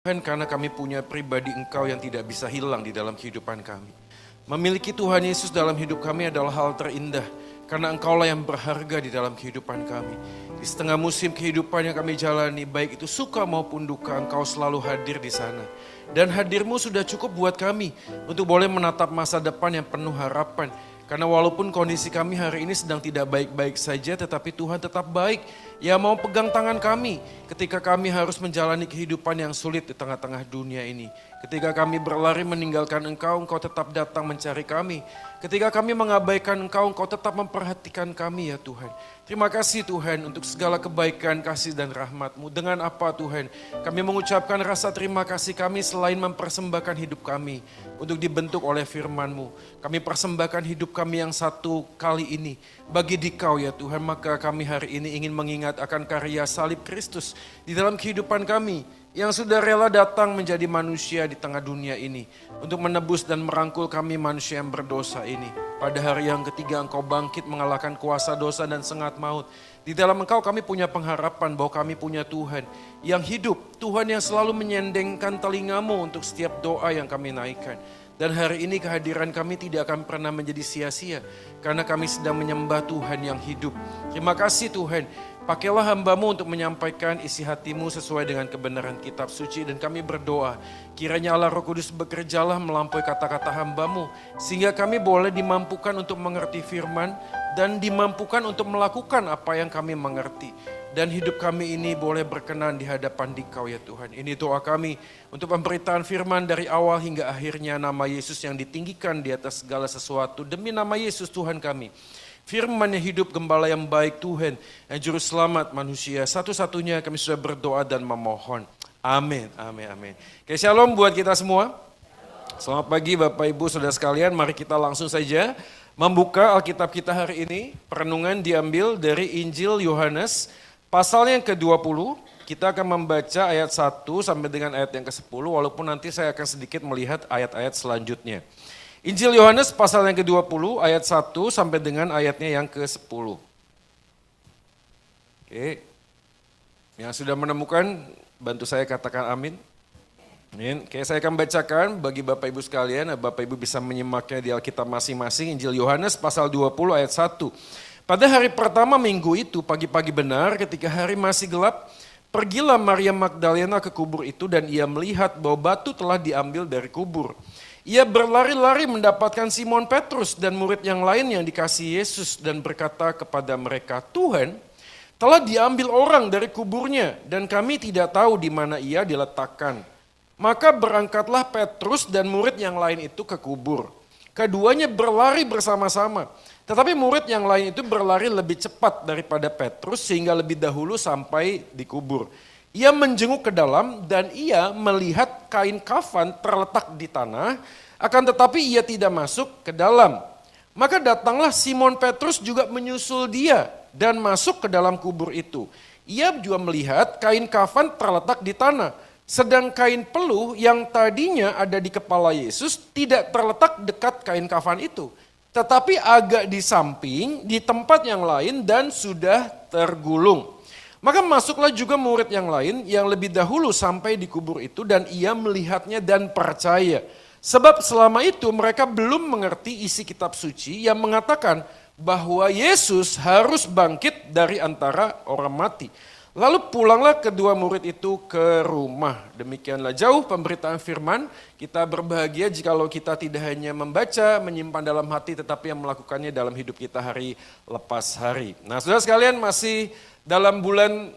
Tuhan, karena kami punya pribadi Engkau yang tidak bisa hilang di dalam kehidupan kami. Memiliki Tuhan Yesus dalam hidup kami adalah hal terindah, karena Engkaulah yang berharga di dalam kehidupan kami. Di setengah musim kehidupan yang kami jalani, baik itu suka maupun duka, Engkau selalu hadir di sana. Dan hadir-Mu sudah cukup buat kami untuk boleh menatap masa depan yang penuh harapan. Karena walaupun kondisi kami hari ini sedang tidak baik-baik saja, tetapi Tuhan tetap baik. Ia mau pegang tangan kami ketika kami harus menjalani kehidupan yang sulit di tengah-tengah dunia ini. Ketika kami berlari meninggalkan Engkau, Engkau tetap datang mencari kami. Ketika kami mengabaikan Engkau, Engkau tetap memperhatikan kami ya Tuhan. Terima kasih Tuhan untuk segala kebaikan, kasih dan rahmat-Mu. Dengan apa Tuhan? Kami mengucapkan rasa terima kasih kami selain mempersembahkan hidup kami untuk dibentuk oleh firman-Mu. Kami persembahkan hidup kami yang satu kali ini bagi Dikau ya Tuhan. Maka kami hari ini ingin mengingat akan karya salib Kristus di dalam kehidupan kami yang sudah rela datang menjadi manusia di tengah dunia ini untuk menebus dan merangkul kami manusia yang berdosa ini. Pada hari yang ketiga Engkau bangkit mengalahkan kuasa dosa dan sengat maut. Di dalam Engkau kami punya pengharapan bahwa kami punya Tuhan yang hidup, Tuhan yang selalu menyendengkan telinga-Mu untuk setiap doa yang kami naikkan. Dan hari ini kehadiran kami tidak akan pernah menjadi sia-sia karena kami sedang menyembah Tuhan yang hidup. Terima kasih Tuhan. Pakailah hamba-Mu untuk menyampaikan isi hati-Mu sesuai dengan kebenaran kitab suci. Dan kami berdoa, kiranya Allah Roh Kudus bekerjalah melampaui kata-kata hamba-Mu. Sehingga kami boleh dimampukan untuk mengerti firman dan dimampukan untuk melakukan apa yang kami mengerti. Dan hidup kami ini boleh berkenan di hadapan Dikau ya Tuhan. Ini doa kami untuk pemberitaan firman dari awal hingga akhirnya, nama Yesus yang ditinggikan di atas segala sesuatu. Demi nama Yesus Tuhan kami. Firman yang hidup, gembala yang baik Tuhan, yang juru selamat manusia. Satu-satunya kami sudah berdoa dan memohon. Amin, amin, amin. Oke, shalom buat kita semua. Selamat pagi Bapak Ibu Saudara sekalian. Mari kita langsung saja membuka Alkitab kita hari ini. Perenungan diambil dari Injil Yohanes pasal yang ke-20. Kita akan membaca ayat 1 sampai dengan ayat yang ke-10. Walaupun nanti saya akan sedikit melihat ayat-ayat selanjutnya. Injil Yohanes pasal yang ke-20 ayat 1 sampai dengan ayatnya yang ke-10. Oke. Yang sudah menemukan bantu saya katakan amin. Amin. Oke, saya akan bacakan bagi Bapak Ibu sekalian, Bapak Ibu bisa menyimaknya di Alkitab masing-masing. Injil Yohanes pasal 20 ayat 1. Pada hari pertama minggu itu, pagi-pagi benar ketika hari masih gelap, pergilah Maria Magdalena ke kubur itu dan ia melihat bahwa batu telah diambil dari kubur. Ia berlari-lari mendapatkan Simon Petrus dan murid yang lain yang dikasihi Yesus dan berkata kepada mereka, Tuhan, telah diambil orang dari kuburnya dan kami tidak tahu di mana ia diletakkan. Maka berangkatlah Petrus dan murid yang lain itu ke kubur. Keduanya berlari bersama-sama. Tetapi murid yang lain itu berlari lebih cepat daripada Petrus sehingga lebih dahulu sampai di kubur. Ia menjenguk ke dalam dan ia melihat kain kafan terletak di tanah, akan tetapi ia tidak masuk ke dalam. Maka datanglah Simon Petrus juga menyusul dia dan masuk ke dalam kubur itu. Ia juga melihat kain kafan terletak di tanah, sedang kain peluh yang tadinya ada di kepala Yesus tidak terletak dekat kain kafan itu, tetapi agak di samping, di tempat yang lain dan sudah tergulung. Maka masuklah juga murid yang lain yang lebih dahulu sampai di kubur itu dan ia melihatnya dan percaya. Sebab selama itu mereka belum mengerti isi kitab suci yang mengatakan bahwa Yesus harus bangkit dari antara orang mati. Lalu pulanglah kedua murid itu ke rumah. Demikianlah jauh pemberitaan firman. Kita berbahagia jikalau kita tidak hanya membaca, menyimpan dalam hati, tetapi yang melakukannya dalam hidup kita hari lepas hari. Nah, saudara sekalian, masih dalam bulan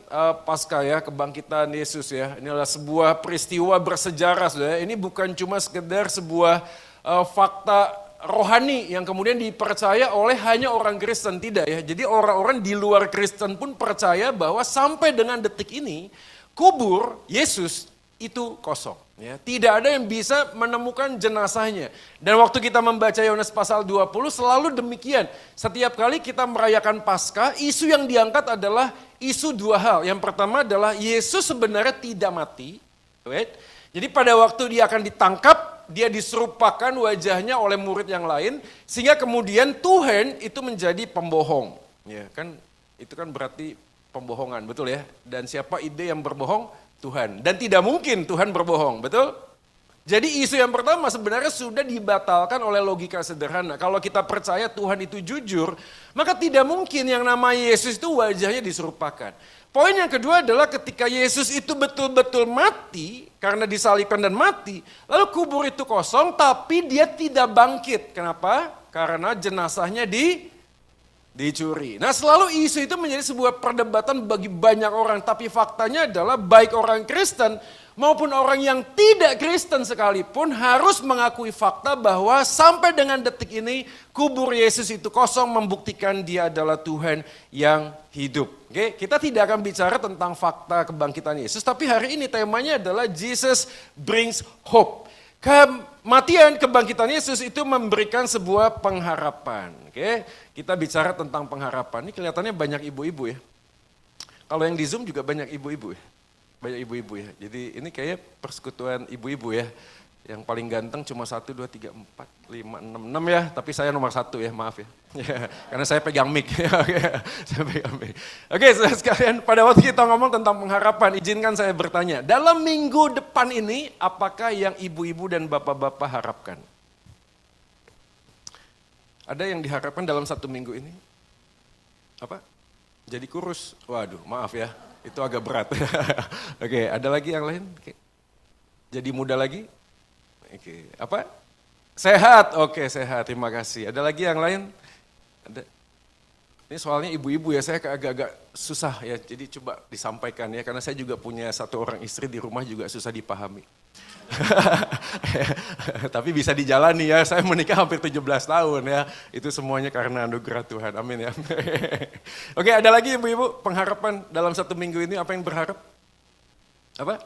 Paskah ya, kebangkitan Yesus ya. Ini adalah sebuah peristiwa bersejarah saudara. Ini bukan cuma sekedar sebuah fakta rohani yang kemudian dipercaya oleh hanya orang Kristen, tidak ya. Jadi orang-orang di luar Kristen pun percaya bahwa sampai dengan detik ini kubur Yesus itu kosong. Ya, tidak ada yang bisa menemukan jenazahnya. Dan waktu kita membaca Yohanes pasal 20 selalu demikian. Setiap kali kita merayakan Paskah, isu yang diangkat adalah isu dua hal. Yang pertama adalah Yesus sebenarnya tidak mati. Right? Jadi pada waktu dia akan ditangkap, dia diserupakan wajahnya oleh murid yang lain. Sehingga kemudian Tuhan itu menjadi pembohong. Ya, kan, itu kan berarti pembohongan, betul ya? Dan siapa ide yang berbohong? Tuhan. Dan tidak mungkin Tuhan berbohong, betul? Jadi isu yang pertama sebenarnya sudah dibatalkan oleh logika sederhana. Kalau kita percaya Tuhan itu jujur, maka tidak mungkin yang namanya Yesus itu wajahnya diserupakan. Poin yang kedua adalah ketika Yesus itu betul-betul mati, karena disalibkan dan mati, lalu kubur itu kosong tapi dia tidak bangkit. Kenapa? Karena jenazahnya dicuri. Nah selalu isu itu menjadi sebuah perdebatan bagi banyak orang. Tapi faktanya adalah baik orang Kristen maupun orang yang tidak Kristen sekalipun harus mengakui fakta bahwa sampai dengan detik ini kubur Yesus itu kosong membuktikan dia adalah Tuhan yang hidup. Oke, kita tidak akan bicara tentang fakta kebangkitan Yesus, tapi hari ini temanya adalah Jesus brings hope. Kematian kebangkitan Yesus itu memberikan sebuah pengharapan. Oke, kita bicara tentang pengharapan. Ini kelihatannya banyak ibu-ibu ya. Kalau yang di Zoom juga banyak ibu-ibu ya. Banyak ibu-ibu ya. Jadi ini kayak persekutuan ibu-ibu ya. Yang paling ganteng cuma 1, 2, 3, 4, 5, 6 ya. Tapi saya nomor 1 ya, maaf ya. Karena saya pegang mic. Saya pegang mic. Oke, saudara sekalian, pada waktu kita ngomong tentang pengharapan, izinkan saya bertanya. Dalam minggu depan ini, apakah yang ibu-ibu dan bapak-bapak harapkan? Ada yang diharapkan dalam 1 minggu ini? Apa? Jadi kurus. Waduh, maaf ya. Itu agak berat. Oke, ada lagi yang lain? Oke. Jadi muda lagi? Oke, apa? Sehat. Oke, sehat. Terima kasih. Ada lagi yang lain? Ada. Ini soalnya ibu-ibu ya, saya agak-agak susah ya. Jadi coba disampaikan ya, karena saya juga punya 1 orang istri di rumah juga susah dipahami. Tapi bisa dijalani ya, saya menikah hampir 17 tahun ya. Itu semuanya karena anugerah Tuhan, amin ya. Oke, ada lagi ibu-ibu pengharapan dalam 1 minggu ini, apa yang berharap? Apa?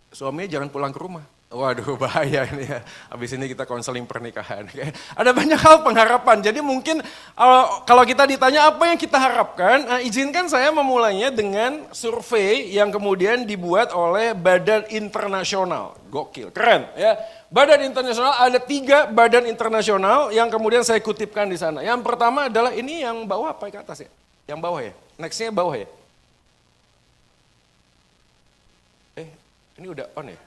Suaminya jangan pulang ke rumah. Waduh bahaya ini ya, habis ini kita konseling pernikahan. Ada banyak hal pengharapan, jadi mungkin kalau kita ditanya apa yang kita harapkan, izinkan saya memulainya dengan survei yang kemudian dibuat oleh Badan Internasional. Gokil, keren ya. Badan Internasional, ada 3 badan internasional yang kemudian saya kutipkan di sana. Yang pertama adalah ini yang bawah apa ke atas ya? Yang bawah ya, nextnya bawah ya. Ini udah on ya?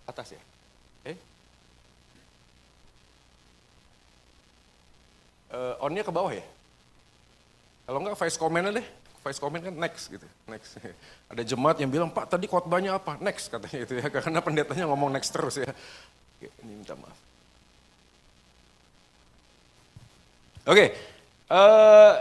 Atas ya? On-nya ke bawah ya? Kalau enggak voice comment deh. Voice comment kan next gitu. Next. Ada jemaat yang bilang, Pak tadi khotbahnya apa? Next katanya itu ya. Karena pendetanya ngomong next terus ya. Oke, ini minta maaf. Oke.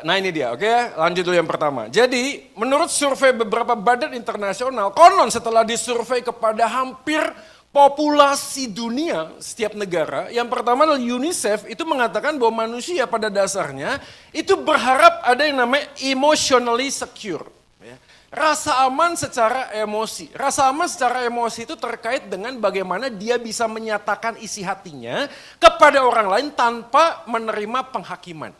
Nah ini dia, oke ya, lanjut dulu yang pertama. Jadi menurut survei beberapa badan internasional, konon setelah disurvei kepada hampir populasi dunia setiap negara, yang pertama adalah UNICEF itu mengatakan bahwa manusia pada dasarnya itu berharap ada yang namanya emotionally secure. Rasa aman secara emosi. Rasa aman secara emosi itu terkait dengan bagaimana dia bisa menyatakan isi hatinya kepada orang lain tanpa menerima penghakiman.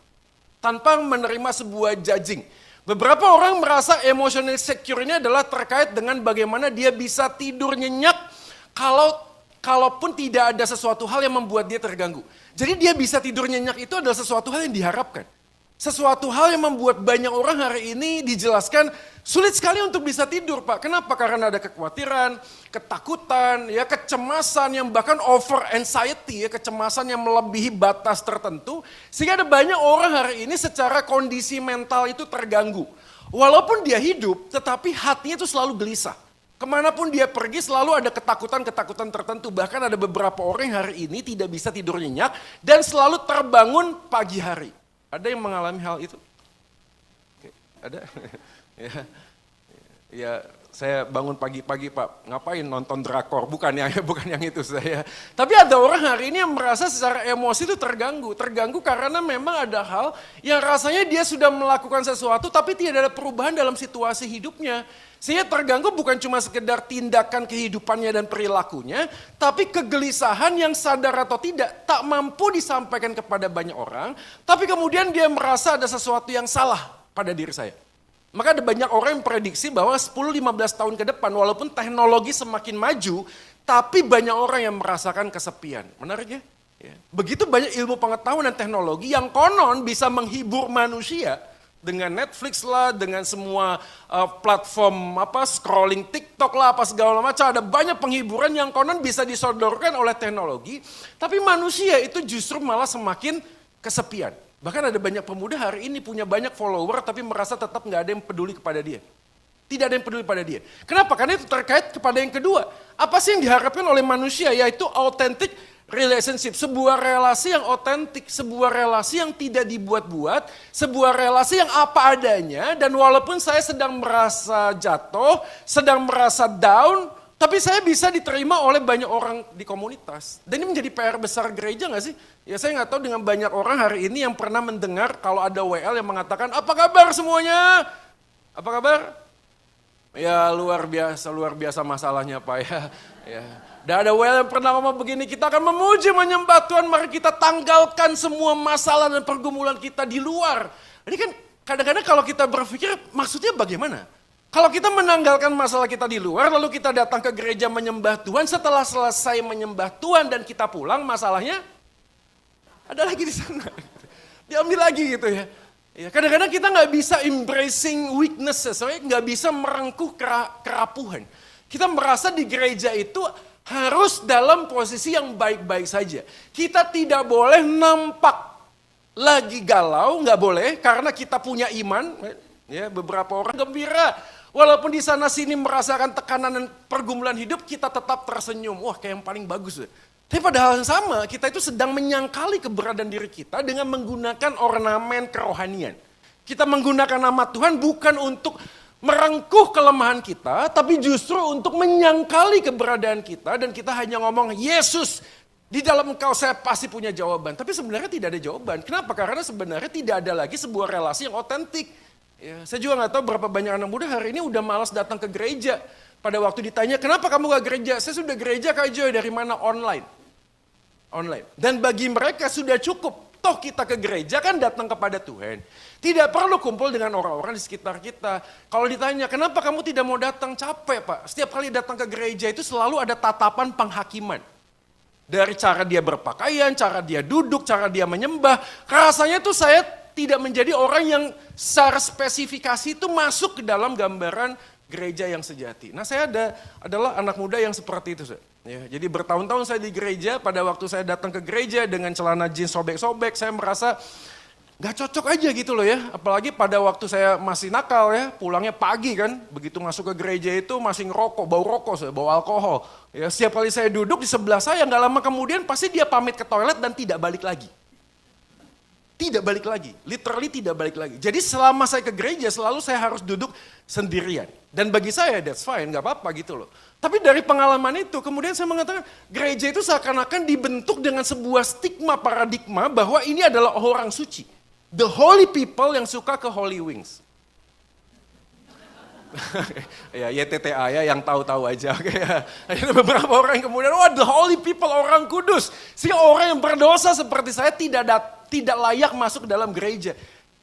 Tanpa menerima sebuah judging. Beberapa orang merasa emotional secure ini adalah terkait dengan bagaimana dia bisa tidur nyenyak kalaupun tidak ada sesuatu hal yang membuat dia terganggu. Jadi dia bisa tidur nyenyak itu adalah sesuatu hal yang diharapkan. Sesuatu hal yang membuat banyak orang hari ini dijelaskan sulit sekali untuk bisa tidur Pak. Kenapa? Karena ada kekhawatiran, ketakutan, ya kecemasan yang bahkan over anxiety, ya kecemasan yang melebihi batas tertentu. Sehingga ada banyak orang hari ini secara kondisi mental itu terganggu. Walaupun dia hidup, tetapi hatinya itu selalu gelisah. Kemanapun dia pergi selalu ada ketakutan-ketakutan tertentu. Bahkan ada beberapa orang yang hari ini tidak bisa tidur nyenyak dan selalu terbangun pagi hari. Ada yang mengalami hal itu? Oke, ada? Ya, saya bangun pagi-pagi Pak, ngapain nonton drakor? Bukan yang itu saya. Tapi ada orang hari ini yang merasa secara emosi itu terganggu. Terganggu karena memang ada hal yang rasanya dia sudah melakukan sesuatu tapi tidak ada perubahan dalam situasi hidupnya. Sehingga terganggu bukan cuma sekedar tindakan kehidupannya dan perilakunya, tapi kegelisahan yang sadar atau tidak tak mampu disampaikan kepada banyak orang, tapi kemudian dia merasa ada sesuatu yang salah pada diri saya. Maka ada banyak orang yang prediksi bahwa 10-15 tahun ke depan walaupun teknologi semakin maju, tapi banyak orang yang merasakan kesepian. Menarik ya? Begitu banyak ilmu pengetahuan dan teknologi yang konon bisa menghibur manusia, Dengan Netflix lah, dengan semua platform scrolling TikTok lah, apa segala macam. Ada banyak penghiburan yang konon bisa disodorkan oleh teknologi. Tapi manusia itu justru malah semakin kesepian. Bahkan ada banyak pemuda hari ini punya banyak follower tapi merasa tetap nggak ada yang peduli kepada dia. Tidak ada yang peduli pada dia. Kenapa? Karena itu terkait kepada yang kedua. Apa sih yang diharapkan oleh manusia? Yaitu authentic relationship, sebuah relasi yang otentik, sebuah relasi yang tidak dibuat-buat, sebuah relasi yang apa adanya, dan walaupun saya sedang merasa jatuh, sedang merasa down, tapi saya bisa diterima oleh banyak orang di komunitas. Dan ini menjadi PR besar gereja gak sih? Ya saya gak tahu dengan banyak orang hari ini yang pernah mendengar kalau ada WL yang mengatakan, apa kabar semuanya? Apa kabar? Ya luar biasa masalahnya Pak ya. Ya. Dan ada WL yang pernah ngomong begini, kita akan memuji menyembah Tuhan, mari kita tanggalkan semua masalah dan pergumulan kita di luar. Ini kan kadang-kadang kalau kita berpikir maksudnya bagaimana? Kalau kita menanggalkan masalah kita di luar, lalu kita datang ke gereja menyembah Tuhan, setelah selesai menyembah Tuhan dan kita pulang, masalahnya ada lagi di sana. Diambil lagi gitu ya. Ya, kadang-kadang kita nggak bisa embracing weaknesses, nggak bisa merengkuh kerapuhan. Kita merasa di gereja itu harus dalam posisi yang baik-baik saja. Kita tidak boleh nampak lagi galau, nggak boleh karena kita punya iman. Ya, beberapa orang gembira, walaupun di sana sini merasakan tekanan dan pergumulan hidup, kita tetap tersenyum. Wah, kayak yang paling bagus. Tapi pada hal yang sama, kita itu sedang menyangkali keberadaan diri kita dengan menggunakan ornamen kerohanian. Kita menggunakan nama Tuhan bukan untuk merengkuh kelemahan kita, tapi justru untuk menyangkali keberadaan kita, dan kita hanya ngomong, Yesus, di dalam Engkau saya pasti punya jawaban. Tapi sebenarnya tidak ada jawaban. Kenapa? Karena sebenarnya tidak ada lagi sebuah relasi yang otentik. Ya, saya juga nggak tahu berapa banyak anak muda hari ini udah malas datang ke gereja. Pada waktu ditanya, kenapa kamu gak gereja? Saya sudah gereja Kak Joy, dari mana? Online. Dan bagi mereka sudah cukup. Toh kita ke gereja kan datang kepada Tuhan. Tidak perlu kumpul dengan orang-orang di sekitar kita. Kalau ditanya, kenapa kamu tidak mau datang? Capek Pak. Setiap kali datang ke gereja itu selalu ada tatapan penghakiman. Dari cara dia berpakaian, cara dia duduk, cara dia menyembah. Rasanya tuh saya tidak menjadi orang yang secara spesifikasi itu masuk ke dalam gambaran gereja yang sejati. Nah saya adalah anak muda yang seperti itu. Ya, jadi bertahun-tahun saya di gereja, pada waktu saya datang ke gereja dengan celana jeans sobek-sobek, saya merasa gak cocok aja gitu loh ya. Apalagi pada waktu saya masih nakal ya, pulangnya pagi kan, begitu masuk ke gereja itu masih ngerokok, bau rokok, bau alkohol. Ya, setiap kali saya duduk di sebelah saya, gak lama kemudian pasti dia pamit ke toilet dan tidak balik lagi. Tidak balik lagi, literally tidak balik lagi. Jadi selama saya ke gereja selalu saya harus duduk sendirian. Dan bagi saya that's fine, gak apa-apa gitu loh. Tapi dari pengalaman itu kemudian saya mengatakan gereja itu seakan-akan dibentuk dengan sebuah stigma paradigma bahwa ini adalah orang suci. The holy people yang suka ke Holy Wings. Ya YTTA ya yang tahu-tahu aja. Ada beberapa orang yang kemudian, wah the holy people, orang kudus. Sehingga orang yang berdosa seperti saya tidak layak masuk ke dalam gereja.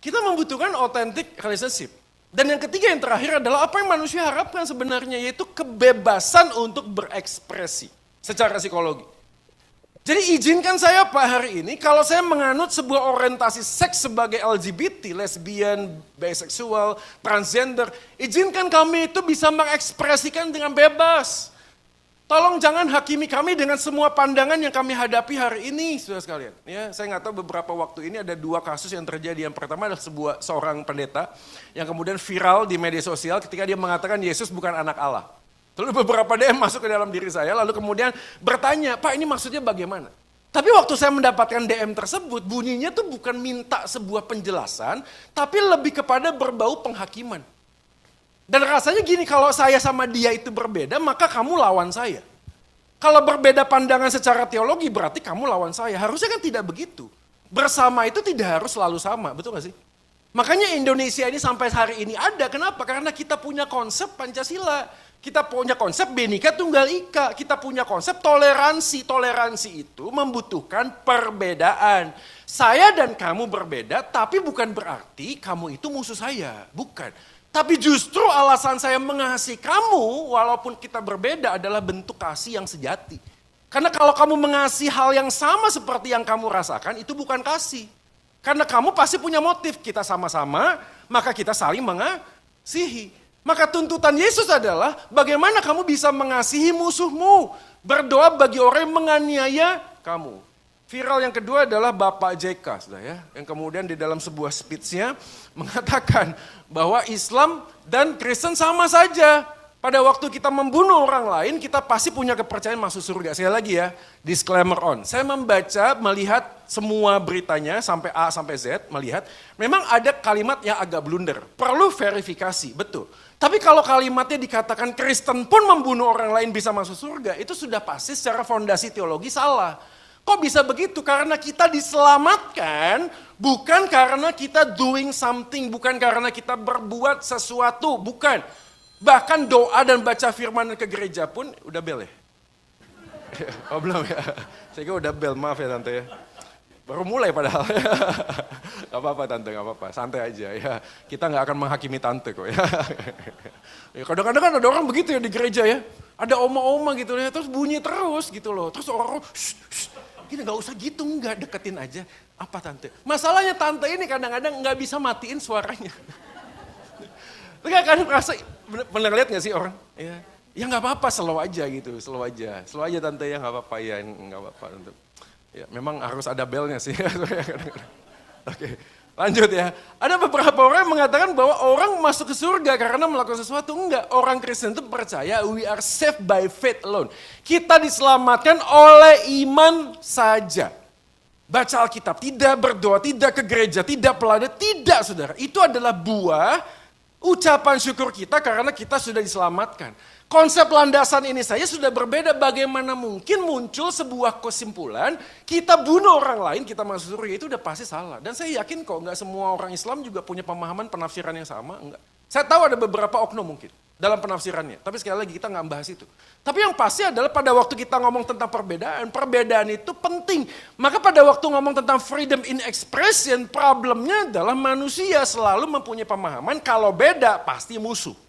Kita membutuhkan authentic relationship. Dan yang ketiga yang terakhir adalah apa yang manusia harapkan sebenarnya, yaitu kebebasan untuk berekspresi secara psikologi. Jadi izinkan saya Pak hari ini, kalau saya menganut sebuah orientasi seks sebagai LGBT, lesbian, bisexual, transgender, izinkan kami itu bisa mengekspresikan dengan bebas. Tolong jangan hakimi kami dengan semua pandangan yang kami hadapi hari ini, saudara sekalian. Ya, saya nggak tahu beberapa waktu ini ada 2 kasus yang terjadi. Yang pertama adalah seorang pendeta yang kemudian viral di media sosial ketika dia mengatakan Yesus bukan anak Allah. Lalu beberapa DM masuk ke dalam diri saya, lalu kemudian bertanya, Pak ini maksudnya bagaimana? Tapi waktu saya mendapatkan DM tersebut, bunyinya tuh bukan minta sebuah penjelasan, tapi lebih kepada berbau penghakiman. Dan rasanya gini, kalau saya sama dia itu berbeda, maka kamu lawan saya. Kalau berbeda pandangan secara teologi, berarti kamu lawan saya. Harusnya kan tidak begitu. Bersama itu tidak harus selalu sama, betul gak sih? Makanya Indonesia ini sampai hari ini ada, kenapa? Karena kita punya konsep Pancasila. Kita punya konsep Bhinneka Tunggal Ika, kita punya konsep toleransi. Toleransi itu membutuhkan perbedaan. Saya dan kamu berbeda, tapi bukan berarti kamu itu musuh saya, bukan. Tapi justru alasan saya mengasihi kamu, walaupun kita berbeda, adalah bentuk kasih yang sejati. Karena kalau kamu mengasihi hal yang sama seperti yang kamu rasakan, itu bukan kasih. Karena kamu pasti punya motif, kita sama-sama, maka kita saling mengasihi. Maka tuntutan Yesus adalah bagaimana kamu bisa mengasihi musuhmu. Berdoa bagi orang yang menganiaya kamu. Viral yang kedua adalah Bapak JK, sudah ya, yang kemudian di dalam sebuah speech-nya mengatakan bahwa Islam dan Kristen sama saja. Pada waktu kita membunuh orang lain, kita pasti punya kepercayaan masuk surga. Sekali lagi ya, disclaimer on. Saya membaca, melihat semua beritanya sampai A sampai Z, melihat memang ada kalimat yang agak blunder. Perlu verifikasi, betul. Tapi kalau kalimatnya dikatakan Kristen pun membunuh orang lain bisa masuk surga, itu sudah pasti secara fondasi teologi salah. Kok bisa begitu? Karena kita diselamatkan bukan karena kita doing something, bukan karena kita berbuat sesuatu, bukan. Bahkan doa dan baca firman ke gereja pun udah bel ya? Oh belum ya? Saya kira udah bel, maaf ya tante ya. Baru mulai padahal. Gak apa-apa tante, gak apa-apa, santai aja ya. Kita gak akan menghakimi tante kok ya. Kadang-kadang kan ada orang begitu ya di gereja ya. Ada oma-oma gitu ya, terus bunyi terus gitu loh. Terus orang gini gak usah gitu, enggak, deketin aja. Apa tante? Masalahnya tante ini kadang-kadang gak bisa matiin suaranya. Enggak kan merasa, pernah lihat gak sih orang? Ya gak apa-apa, slow aja gitu, slow aja tante ya gak apa-apa, ya gak apa-apa tante. Ya, memang harus ada belnya sih. Oke, lanjut ya. Ada beberapa orang yang mengatakan bahwa orang masuk ke surga karena melakukan sesuatu. Enggak, orang Kristen itu percaya we are saved by faith alone. Kita diselamatkan oleh iman saja. Baca Alkitab, tidak berdoa, tidak ke gereja, tidak pelada, tidak saudara. Itu adalah buah ucapan syukur kita karena kita sudah diselamatkan. Konsep landasan ini saja sudah berbeda. Bagaimana mungkin muncul sebuah kesimpulan kita bunuh orang lain, kita masuk surga, itu udah pasti salah. Dan saya yakin kok nggak semua orang Islam juga punya pemahaman penafsiran yang sama. Enggak. Saya tahu ada beberapa oknum mungkin dalam penafsirannya. Tapi sekali lagi kita nggak bahas itu. Tapi yang pasti adalah pada waktu kita ngomong tentang perbedaan itu penting. Maka pada waktu ngomong tentang freedom in expression, problemnya adalah manusia selalu mempunyai pemahaman kalau beda pasti musuh.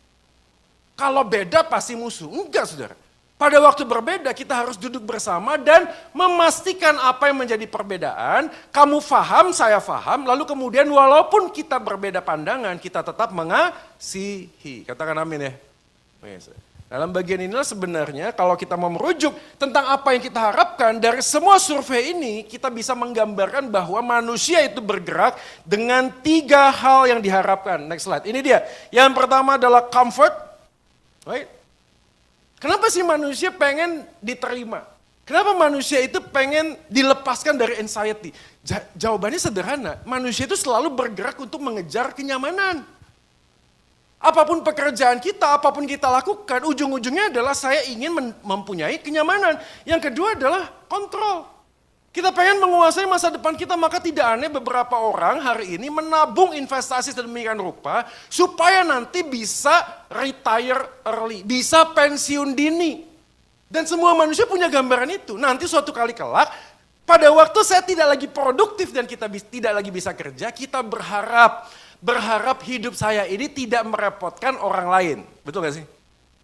Kalau beda pasti musuh. Enggak saudara. Pada waktu berbeda kita harus duduk bersama dan memastikan apa yang menjadi perbedaan. Kamu faham, saya faham. Lalu kemudian walaupun kita berbeda pandangan, kita tetap mengasihi. Katakan amin ya. Dalam bagian inilah sebenarnya kalau kita mau merujuk tentang apa yang kita harapkan dari semua survei ini, kita bisa menggambarkan bahwa manusia itu bergerak dengan 3 hal yang diharapkan. Next slide. Ini dia. Yang pertama adalah comfort. Right? Kenapa sih manusia pengen diterima? Kenapa manusia itu pengen dilepaskan dari anxiety? Jawabannya sederhana, manusia itu selalu bergerak untuk mengejar kenyamanan. Apapun pekerjaan kita, apapun kita lakukan, ujung-ujungnya adalah saya ingin mempunyai kenyamanan. Yang kedua adalah kontrol. Kita pengen menguasai masa depan kita, maka tidak aneh beberapa orang hari ini menabung investasi sedemikian rupa supaya nanti bisa retire early, bisa pensiun dini. Dan semua manusia punya gambaran itu. Nanti suatu kali kelak, pada waktu saya tidak lagi produktif dan kita tidak lagi bisa kerja, kita berharap hidup saya ini tidak merepotkan orang lain. Betul gak sih?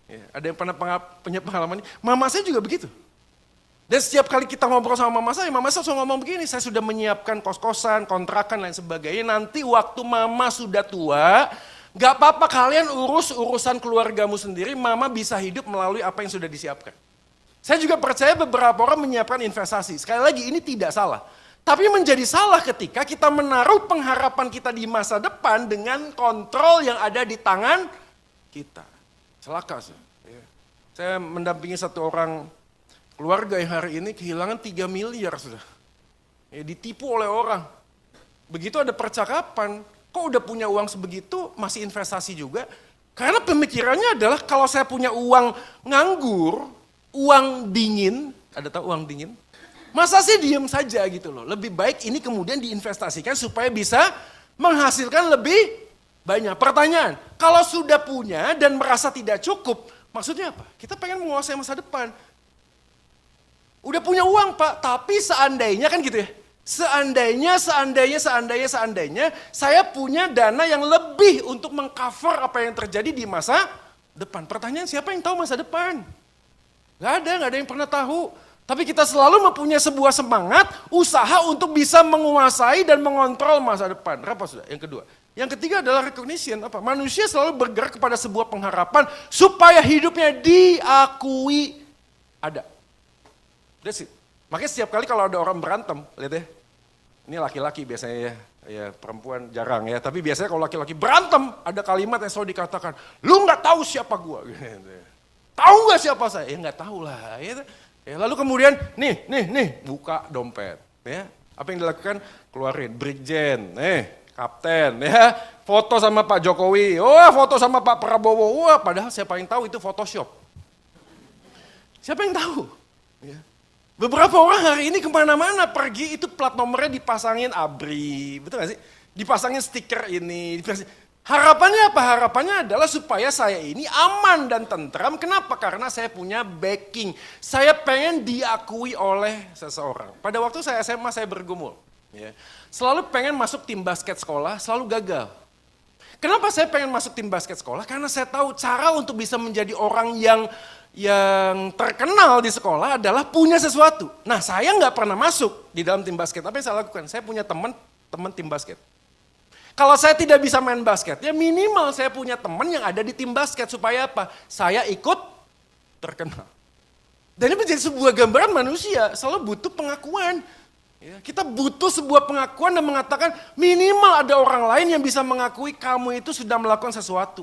Ya, ada yang pernah punya pengalaman ini? Mama saya juga begitu. Dan setiap kali kita ngobrol sama mama saya selalu ngomong begini, saya sudah menyiapkan kos-kosan, kontrakan, lain sebagainya. Nanti waktu mama sudah tua, gak apa-apa kalian urus urusan keluargamu sendiri, mama bisa hidup melalui apa yang sudah disiapkan. Saya juga percaya beberapa orang menyiapkan investasi. Sekali lagi ini tidak salah. Tapi menjadi salah ketika kita menaruh pengharapan kita di masa depan dengan kontrol yang ada di tangan kita. Celaka sih. Saya mendampingi satu orang keluarga yang hari ini kehilangan 3 miliar sudah. Ditipu oleh orang. Begitu ada percakapan, kok udah punya uang sebegitu masih investasi juga? Karena pemikirannya adalah kalau saya punya uang nganggur, uang dingin, ada tahu uang dingin? Masa sih diem saja gitu loh. Lebih baik ini kemudian diinvestasikan supaya bisa menghasilkan lebih banyak. Pertanyaan, kalau sudah punya dan merasa tidak cukup, maksudnya apa? Kita pengen menguasai masa depan. Udah punya uang Pak, tapi seandainya kan gitu ya. Seandainya saya punya dana yang lebih untuk mengcover apa yang terjadi di masa depan. Pertanyaan siapa yang tahu masa depan? Gak ada yang pernah tahu. Tapi kita selalu mempunyai sebuah semangat, usaha untuk bisa menguasai dan mengontrol masa depan. Apa sudah? Yang kedua. Yang ketiga adalah recognition. Apa? Manusia selalu bergerak kepada sebuah pengharapan supaya hidupnya diakui ada. That's it. Makanya setiap kali kalau ada orang berantem, lihat ya. Ini laki-laki biasanya ya perempuan jarang ya. Tapi biasanya kalau laki-laki berantem, ada kalimat yang selalu dikatakan, lu nggak tahu siapa gua. Tahu nggak siapa saya? Ya nggak tahu lah. Ya, lalu kemudian nih, buka dompet. Ya, apa yang dilakukan? Keluarin Brigjen, Kapten, ya, foto sama Pak Jokowi, foto sama Pak Prabowo, padahal siapa yang tahu itu Photoshop? Siapa yang tahu? Ya. Beberapa orang hari ini kemana-mana pergi itu plat nomornya dipasangin ABRI, betul gak sih? Dipasangin stiker ini, harapannya apa? Harapannya adalah supaya saya ini aman dan tentram. Kenapa? Karena saya punya backing. Saya pengen diakui oleh seseorang. Pada waktu saya SMA saya bergumul. Ya. Selalu pengen masuk tim basket sekolah, selalu gagal. Kenapa saya pengen masuk tim basket sekolah? Karena saya tahu cara untuk bisa menjadi orang yang terkenal di sekolah adalah punya sesuatu. Nah saya nggak pernah masuk di dalam tim basket. Apa yang saya lakukan? Saya punya teman tim basket. Kalau saya tidak bisa main basket, ya minimal saya punya teman yang ada di tim basket. Supaya apa? Saya ikut terkenal. Dan ini menjadi sebuah gambaran manusia, selalu butuh pengakuan. Ya, kita butuh sebuah pengakuan dan mengatakan minimal ada orang lain yang bisa mengakui kamu itu sudah melakukan sesuatu.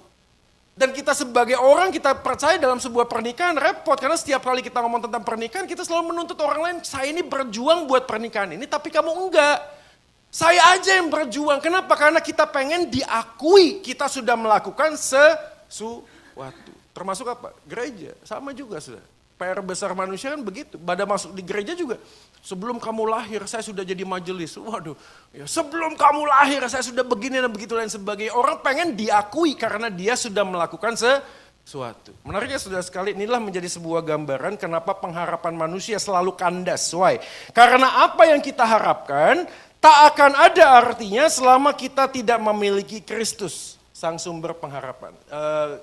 Dan kita sebagai orang kita percaya dalam sebuah pernikahan repot. Karena setiap kali kita ngomong tentang pernikahan kita selalu menuntut orang lain, saya ini berjuang buat pernikahan ini tapi kamu enggak. Saya aja yang berjuang. Kenapa? Karena kita pengen diakui kita sudah melakukan sesuatu. Termasuk apa? Gereja. Sama juga sudah. PR besar manusia kan begitu. Pada masuk di gereja juga. Sebelum kamu lahir saya sudah jadi majelis. Waduh. Ya, sebelum kamu lahir saya sudah begini dan begitu dan sebagainya. Orang pengen diakui karena dia sudah melakukan sesuatu. Menariknya sudah sekali inilah menjadi sebuah gambaran kenapa pengharapan manusia selalu kandas. Why? Karena apa yang kita harapkan tak akan ada artinya selama kita tidak memiliki Kristus, sang sumber pengharapan.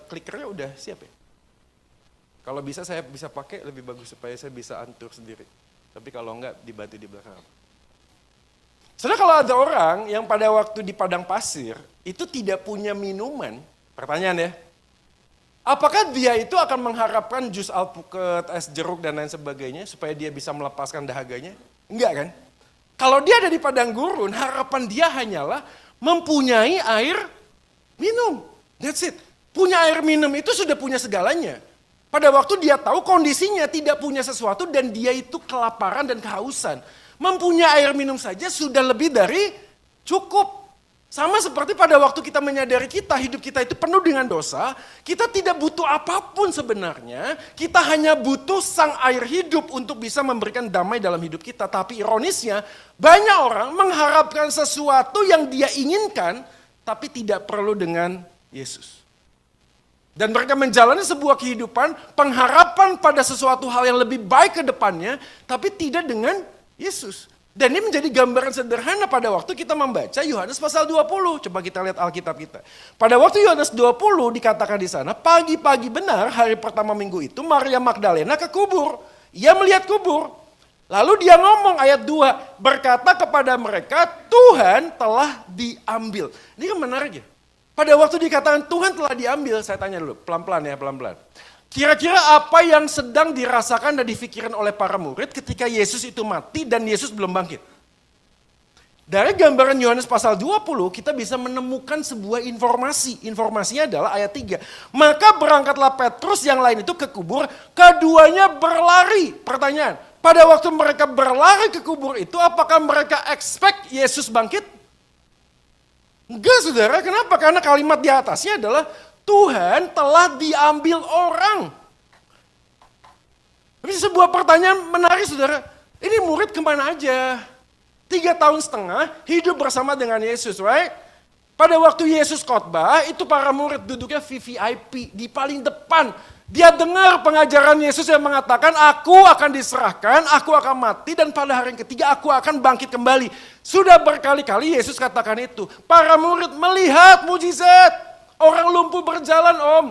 Klikernya udah siap ya? Kalau bisa saya bisa pakai lebih bagus supaya saya bisa atur sendiri. Tapi kalau enggak dibantu di belakang. Saudara kalau ada orang yang pada waktu di padang pasir itu tidak punya minuman, pertanyaan ya. Apakah dia itu akan mengharapkan jus alpukat, es jeruk dan lain sebagainya supaya dia bisa melepaskan dahaganya? Enggak kan? Kalau dia ada di padang gurun, harapan dia hanyalah mempunyai air minum. That's it. Punya air minum itu sudah punya segalanya. Pada waktu dia tahu kondisinya tidak punya sesuatu dan dia itu kelaparan dan kehausan. Mempunyai air minum saja sudah lebih dari cukup. Sama seperti pada waktu kita menyadari hidup kita itu penuh dengan dosa, kita tidak butuh apapun sebenarnya, kita hanya butuh sang air hidup untuk bisa memberikan damai dalam hidup kita. Tapi ironisnya, banyak orang mengharapkan sesuatu yang dia inginkan, tapi tidak perlu dengan Yesus. Dan mereka menjalani sebuah kehidupan, pengharapan pada sesuatu hal yang lebih baik ke depannya, tapi tidak dengan Yesus. Dan ini menjadi gambaran sederhana pada waktu kita membaca Yohanes pasal 20. Coba kita lihat Alkitab kita. Pada waktu Yohanes 20 dikatakan di sana, pagi-pagi benar hari pertama minggu itu Maria Magdalena ke kubur. Ia melihat kubur. Lalu dia ngomong ayat 2, berkata kepada mereka, Tuhan telah diambil. Ini kan menarik ya. Pada waktu dikatakan Tuhan telah diambil, saya tanya dulu, pelan-pelan ya, pelan-pelan. Kira-kira apa yang sedang dirasakan dan difikirkan oleh para murid ketika Yesus itu mati dan Yesus belum bangkit? Dari gambaran Yohanes pasal 20 kita bisa menemukan sebuah informasi. Informasinya adalah ayat 3. Maka berangkatlah Petrus yang lain itu ke kubur, keduanya berlari. Pertanyaan, pada waktu mereka berlari ke kubur itu apakah mereka expect Yesus bangkit? Enggak saudara, kenapa? Karena kalimat di atasnya adalah Tuhan telah diambil orang. Tapi sebuah pertanyaan menarik saudara, ini murid kemana aja? 3,5 tahun hidup bersama dengan Yesus, right? Pada waktu Yesus khotbah, itu para murid duduknya VVIP di paling depan. Dia dengar pengajaran Yesus yang mengatakan, aku akan diserahkan, aku akan mati, dan pada hari yang ketiga aku akan bangkit kembali. Sudah berkali-kali Yesus katakan itu. Para murid melihat mujizat. Orang lumpuh berjalan om.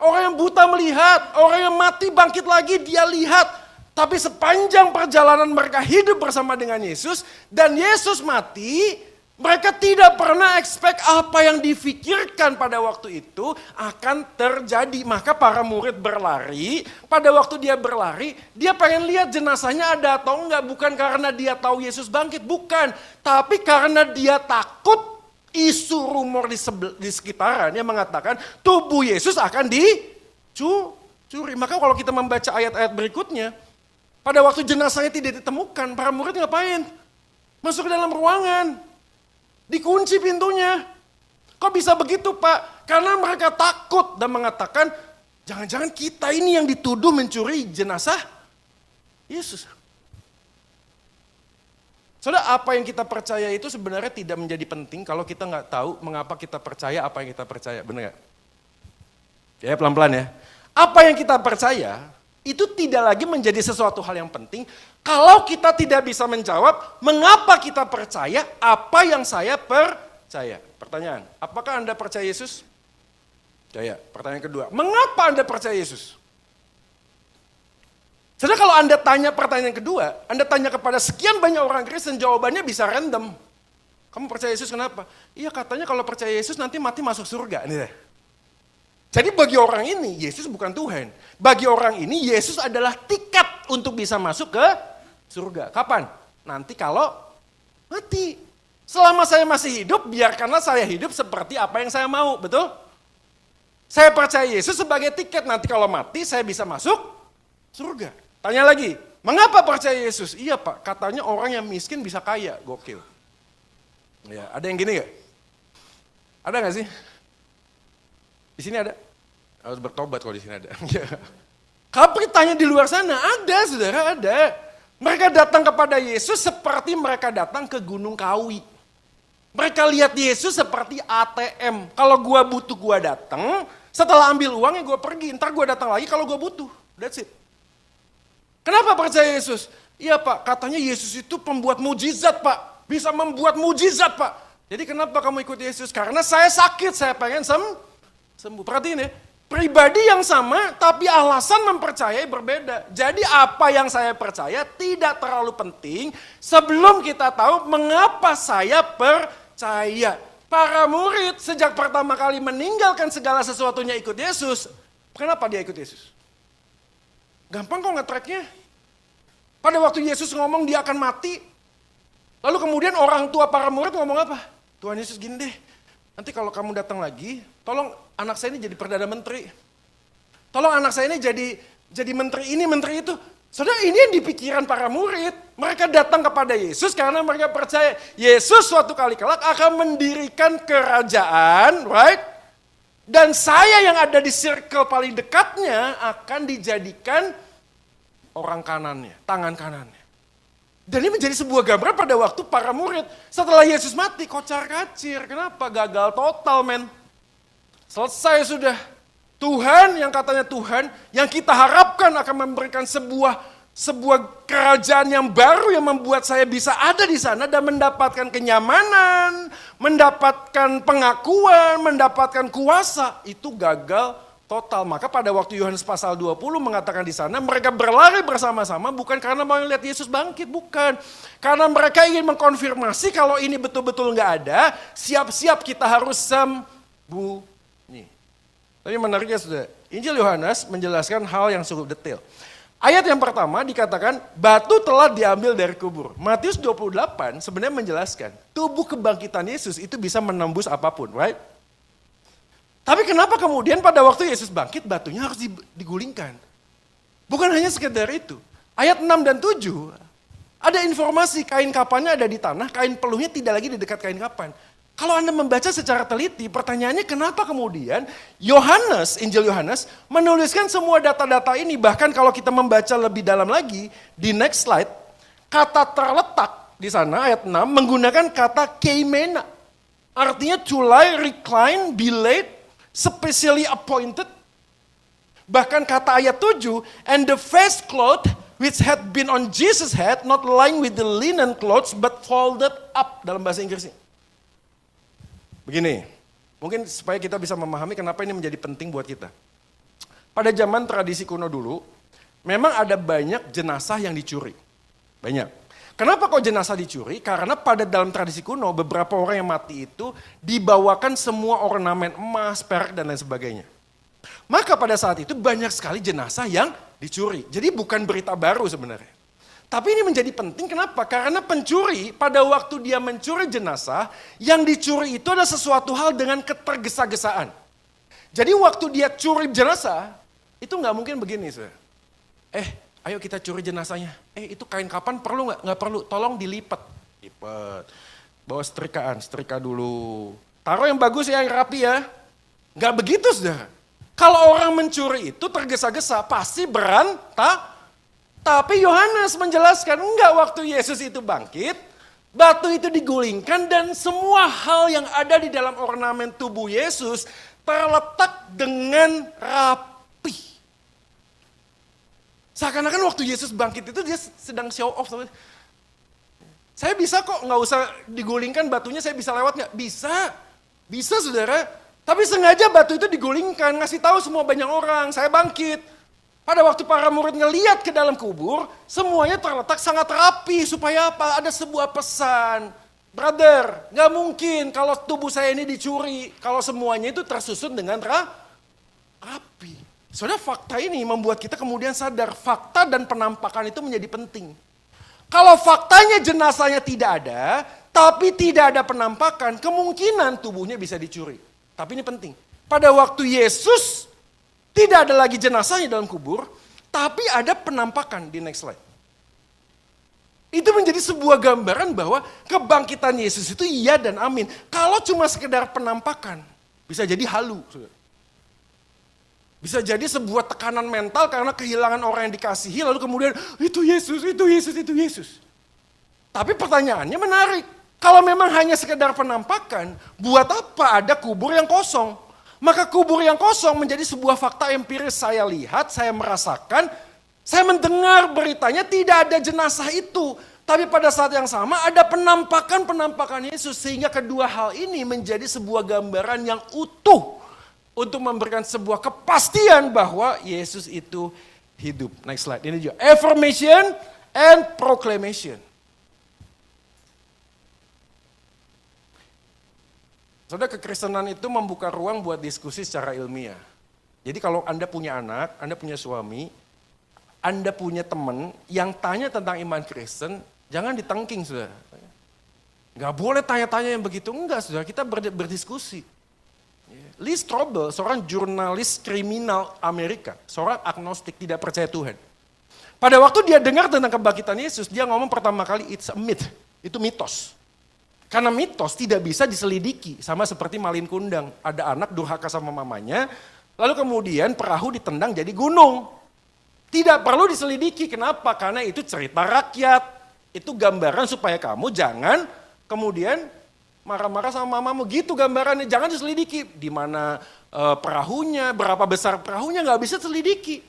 Orang yang buta melihat. Orang yang mati bangkit lagi dia lihat. Tapi sepanjang perjalanan mereka hidup bersama dengan Yesus dan Yesus mati, mereka tidak pernah expect apa yang difikirkan pada waktu itu akan terjadi. Maka para murid berlari, pada waktu dia berlari, dia pengen lihat jenazahnya ada atau enggak. Bukan karena dia tahu Yesus bangkit, bukan. Tapi karena dia takut isu rumor di sekitaran yang mengatakan tubuh Yesus akan dicuri. Maka kalau kita membaca ayat-ayat berikutnya, pada waktu jenazahnya tidak ditemukan, para murid ngapain? Masuk ke dalam ruangan. Dikunci pintunya. Kok bisa begitu, Pak? Karena mereka takut dan mengatakan, jangan-jangan kita ini yang dituduh mencuri jenazah Yesus. Saudara, apa yang kita percaya itu sebenarnya tidak menjadi penting kalau kita nggak tahu mengapa kita percaya apa yang kita percaya. Benar nggak? Ya, pelan-pelan ya. Apa yang kita percaya itu tidak lagi menjadi sesuatu hal yang penting kalau kita tidak bisa menjawab mengapa kita percaya apa yang saya percaya. Pertanyaan, apakah Anda percaya Yesus? Percaya. Pertanyaan kedua, mengapa Anda percaya Yesus? Saudara, kalau Anda tanya pertanyaan kedua, Anda tanya kepada sekian banyak orang Kristen, jawabannya bisa random. Kamu percaya Yesus kenapa? Iya, katanya kalau percaya Yesus nanti mati masuk surga. Jadi bagi orang ini, Yesus bukan Tuhan. Bagi orang ini, Yesus adalah tiket untuk bisa masuk ke surga. Kapan? Nanti kalau mati. Selama saya masih hidup, biarkanlah saya hidup seperti apa yang saya mau, betul? Saya percaya Yesus sebagai tiket, nanti kalau mati saya bisa masuk surga. Tanya lagi, mengapa percaya Yesus? Iya Pak, katanya orang yang miskin bisa kaya, gokil. Ya, ada yang gini gak? Ada gak sih? Di sini ada? Harus bertobat kalau di sini ada. Tapi tanya di luar sana, ada saudara, ada. Mereka datang kepada Yesus seperti mereka datang ke Gunung Kawi. Mereka lihat Yesus seperti ATM. Kalau gua butuh gua datang, setelah ambil uangnya gua pergi. Ntar gua datang lagi kalau gua butuh. That's it. Kenapa percaya Yesus? Iya Pak, katanya Yesus itu pembuat mujizat Pak. Bisa membuat mujizat Pak. Jadi kenapa kamu ikut Yesus? Karena saya sakit, saya pengen sembuh. Perhatiin ya, pribadi yang sama tapi alasan mempercayai berbeda. Jadi apa yang saya percaya tidak terlalu penting sebelum kita tahu mengapa saya percaya. Para murid sejak pertama kali meninggalkan segala sesuatunya ikut Yesus. Kenapa dia ikut Yesus? Gampang kok nge-tracknya. Pada waktu Yesus ngomong dia akan mati. Lalu kemudian orang tua para murid ngomong apa? Tuhan Yesus gini deh, nanti kalau kamu datang lagi, tolong anak saya ini jadi Perdana Menteri. Tolong anak saya ini jadi menteri ini, menteri itu. Saudara, ini yang dipikiran para murid. Mereka datang kepada Yesus karena mereka percaya Yesus suatu kali kelak akan mendirikan kerajaan, right? Dan saya yang ada di circle paling dekatnya akan dijadikan orang kanannya, tangan kanannya. Dan ini menjadi sebuah gambaran pada waktu para murid setelah Yesus mati kocar-kacir. Kenapa? Gagal total men. Selesai sudah. Tuhan yang katanya Tuhan yang kita harapkan akan memberikan sebuah kerajaan yang baru yang membuat saya bisa ada di sana dan mendapatkan kenyamanan, mendapatkan pengakuan, mendapatkan kuasa, itu gagal total. Maka pada waktu Yohanes pasal 20 mengatakan di sana mereka berlari bersama-sama bukan karena mau lihat Yesus bangkit, bukan. Karena mereka ingin mengkonfirmasi kalau ini betul-betul nggak ada, siap-siap kita harus sembunyi. Tapi menariknya sudah, Injil Yohanes menjelaskan hal yang cukup detail. Ayat yang pertama dikatakan batu telah diambil dari kubur. Matius 28 sebenarnya menjelaskan tubuh kebangkitan Yesus itu bisa menembus apapun, right? Tapi kenapa kemudian pada waktu Yesus bangkit batunya harus digulingkan? Bukan hanya sekedar itu. Ayat 6 dan 7 ada informasi kain kapannya ada di tanah, kain peluhnya tidak lagi di dekat kain kapan. Kalau Anda membaca secara teliti, pertanyaannya kenapa kemudian Yohanes, Injil Yohanes menuliskan semua data-data ini. Bahkan kalau kita membaca lebih dalam lagi, di next slide, kata terletak di sana ayat 6 menggunakan kata keimena. Artinya to lie, recline, be laid, specially appointed. Bahkan kata ayat 7, and the face cloth which had been on Jesus' head, not lying with the linen clothes, but folded up dalam bahasa Inggrisnya. Begini, mungkin supaya kita bisa memahami kenapa ini menjadi penting buat kita. Pada zaman tradisi kuno dulu, memang ada banyak jenazah yang dicuri. Banyak. Kenapa kok jenazah dicuri? Karena pada dalam tradisi kuno beberapa orang yang mati itu dibawakan semua ornamen emas, perak dan lain sebagainya. Maka pada saat itu banyak sekali jenazah yang dicuri. Jadi bukan berita baru sebenarnya. Tapi ini menjadi penting kenapa? Karena pencuri pada waktu dia mencuri jenazah, yang dicuri itu adalah sesuatu hal dengan ketergesa-gesaan. Jadi waktu dia curi jenazah, itu nggak mungkin begini. Ayo kita curi jenazahnya. Itu kain kapan perlu nggak? Nggak perlu, tolong dilipat. Lipat. Bawa setrika dulu. Taruh yang bagus ya, yang rapi ya. Nggak begitu saudara. Kalau orang mencuri itu tergesa-gesa, pasti berantakan. Tapi Yohanes menjelaskan, enggak, waktu Yesus itu bangkit, batu itu digulingkan dan semua hal yang ada di dalam ornamen tubuh Yesus terletak dengan rapi. Seakan-akan waktu Yesus bangkit itu dia sedang show off. Saya bisa kok, nggak usah digulingkan batunya, saya bisa lewat nggak? Bisa saudara. Tapi sengaja batu itu digulingkan, ngasih tahu semua banyak orang, saya bangkit. Pada waktu para murid ngeliat ke dalam kubur, semuanya terletak sangat rapi. Supaya apa? Ada sebuah pesan. Brother, gak mungkin kalau tubuh saya ini dicuri. Kalau semuanya itu tersusun dengan rapi. Soalnya fakta ini membuat kita kemudian sadar. Fakta dan penampakan itu menjadi penting. Kalau faktanya jenazahnya tidak ada, tapi tidak ada penampakan, kemungkinan tubuhnya bisa dicuri. Tapi ini penting. Pada waktu Yesus tidak ada lagi jenazahnya dalam kubur, tapi ada penampakan di next slide. Itu menjadi sebuah gambaran bahwa kebangkitan Yesus itu iya dan amin. Kalau cuma sekedar penampakan, bisa jadi halu. Bisa jadi sebuah tekanan mental karena kehilangan orang yang dikasihi, lalu kemudian itu Yesus, itu Yesus, itu Yesus. Tapi pertanyaannya menarik. Kalau memang hanya sekedar penampakan, buat apa ada kubur yang kosong? Maka kubur yang kosong menjadi sebuah fakta empiris. Saya lihat, saya merasakan, saya mendengar beritanya tidak ada jenazah itu. Tapi pada saat yang sama ada penampakan Yesus. Sehingga kedua hal ini menjadi sebuah gambaran yang utuh. Untuk memberikan sebuah kepastian bahwa Yesus itu hidup. Next slide, ini juga. Affirmation and proclamation. Saudara, kekristenan itu membuka ruang buat diskusi secara ilmiah. Jadi kalau Anda punya anak, Anda punya suami, Anda punya teman yang tanya tentang iman Kristen, jangan ditengking, saudara. Gak boleh tanya-tanya yang begitu, enggak saudara, kita berdiskusi. Lee Strobel, seorang jurnalis kriminal Amerika, seorang agnostik, tidak percaya Tuhan. Pada waktu dia dengar tentang kebangkitan Yesus, dia ngomong pertama kali, it's a myth, itu mitos. Karena mitos tidak bisa diselidiki, sama seperti Malin Kundang. Ada anak durhaka sama mamanya, lalu kemudian perahu ditendang jadi gunung. Tidak perlu diselidiki, kenapa? Karena itu cerita rakyat. Itu gambaran supaya kamu jangan kemudian marah-marah sama mamamu. Gitu gambarannya, jangan diselidiki. Di mana perahunya, berapa besar perahunya, nggak bisa selidiki.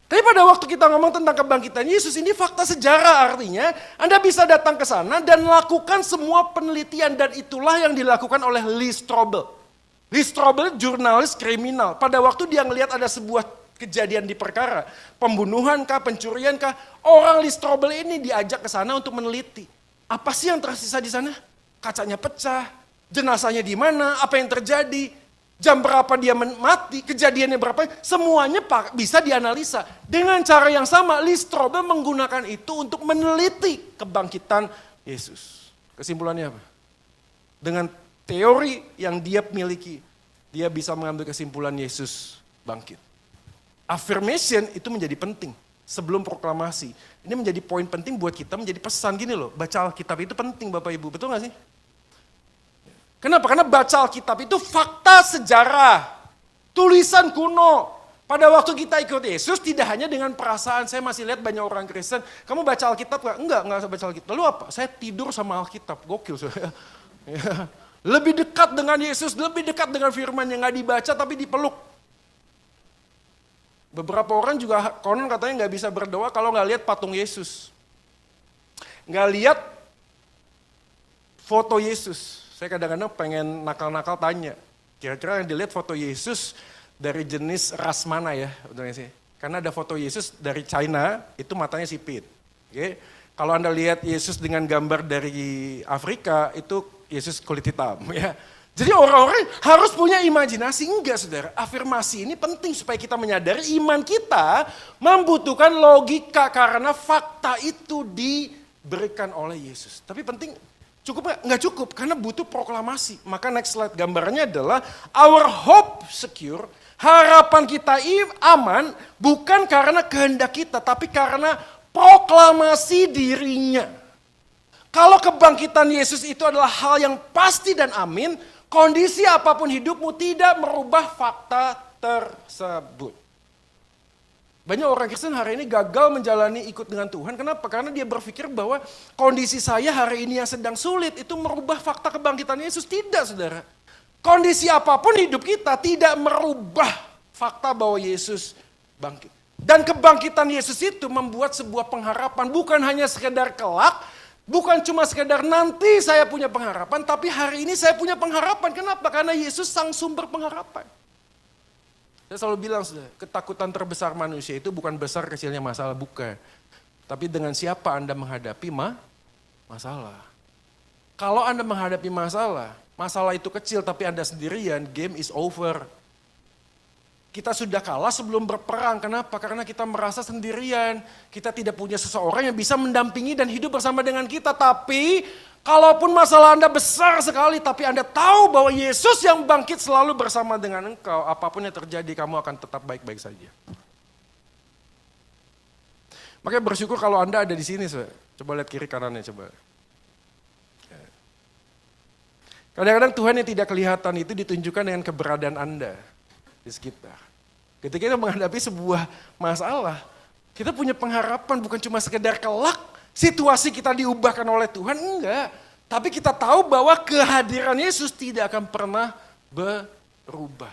Tapi pada waktu kita ngomong tentang kebangkitan Yesus, ini fakta sejarah, artinya Anda bisa datang ke sana dan lakukan semua penelitian, dan itulah yang dilakukan oleh Lee Strobel. Lee Strobel jurnalis kriminal. Pada waktu dia ngelihat ada sebuah kejadian di perkara, pembunuhan kah, pencurian kah, orang Lee Strobel ini diajak ke sana untuk meneliti. Apa sih yang tersisa di sana? Kacanya pecah, jenazahnya di mana, apa yang terjadi, jam berapa dia mati, kejadiannya berapa, semuanya bisa dianalisa. Dengan cara yang sama, Lee Strobel menggunakan itu untuk meneliti kebangkitan Yesus. Kesimpulannya apa? Dengan teori yang dia miliki, dia bisa mengambil kesimpulan Yesus bangkit. Affirmation itu menjadi penting sebelum proklamasi. Ini menjadi poin penting buat kita, menjadi pesan gini loh, baca Alkitab itu penting Bapak Ibu, betul gak sih? Kenapa? Karena baca Alkitab itu fakta sejarah, tulisan kuno. Pada waktu kita ikut Yesus tidak hanya dengan perasaan, saya masih lihat banyak orang Kristen, kamu baca Alkitab gak? Enggak baca Alkitab. Lalu apa? Saya tidur sama Alkitab, gokil. Ya. Lebih dekat dengan Yesus, lebih dekat dengan firman yang gak dibaca tapi dipeluk. Beberapa orang juga konon katanya gak bisa berdoa kalau gak lihat patung Yesus. Gak lihat foto Yesus. Saya kadang-kadang pengen nakal-nakal tanya, kira-kira yang dilihat foto Yesus dari jenis ras mana ya? Karena ada foto Yesus dari China, itu matanya sipit. Oke. Kalau Anda lihat Yesus dengan gambar dari Afrika, itu Yesus kulit hitam. Ya. Jadi orang-orang harus punya imajinasi. Enggak saudara, afirmasi ini penting supaya kita menyadari iman kita membutuhkan logika karena fakta itu diberikan oleh Yesus. Tapi penting, cukup nggak? Nggak cukup, karena butuh proklamasi. Maka next slide gambarnya adalah our hope secure. Harapan kita aman bukan karena kehendak kita, tapi karena proklamasi dirinya. Kalau kebangkitan Yesus itu adalah hal yang pasti dan amin, kondisi apapun hidupmu tidak merubah fakta tersebut. Banyak orang Kristen hari ini gagal menjalani ikut dengan Tuhan. Kenapa? Karena dia berpikir bahwa kondisi saya hari ini yang sedang sulit itu merubah fakta kebangkitan Yesus. Tidak, saudara. Kondisi apapun hidup kita tidak merubah fakta bahwa Yesus bangkit. Dan kebangkitan Yesus itu membuat sebuah pengharapan, bukan hanya sekedar kelak, bukan cuma sekedar nanti saya punya pengharapan, tapi hari ini saya punya pengharapan. Kenapa? Karena Yesus sang sumber pengharapan. Saya selalu bilang, ketakutan terbesar manusia itu bukan besar kecilnya masalah, bukan. Tapi dengan siapa Anda menghadapi masalah. Kalau Anda menghadapi masalah itu kecil tapi Anda sendirian, game is over. Kita sudah kalah sebelum berperang. Kenapa? Karena kita merasa sendirian. Kita tidak punya seseorang yang bisa mendampingi dan hidup bersama dengan kita. Tapi kalaupun masalah Anda besar sekali, tapi Anda tahu bahwa Yesus yang bangkit selalu bersama dengan engkau. Apapun yang terjadi, kamu akan tetap baik-baik saja. Makanya bersyukur kalau Anda ada di sini. Coba lihat kiri kanannya, coba. Kadang-kadang Tuhan yang tidak kelihatan itu ditunjukkan dengan keberadaan Anda di sekitar. Ketika kita menghadapi sebuah masalah, kita punya pengharapan bukan cuma sekedar kelak, situasi kita diubahkan oleh Tuhan, enggak. Tapi kita tahu bahwa kehadiran Yesus tidak akan pernah berubah.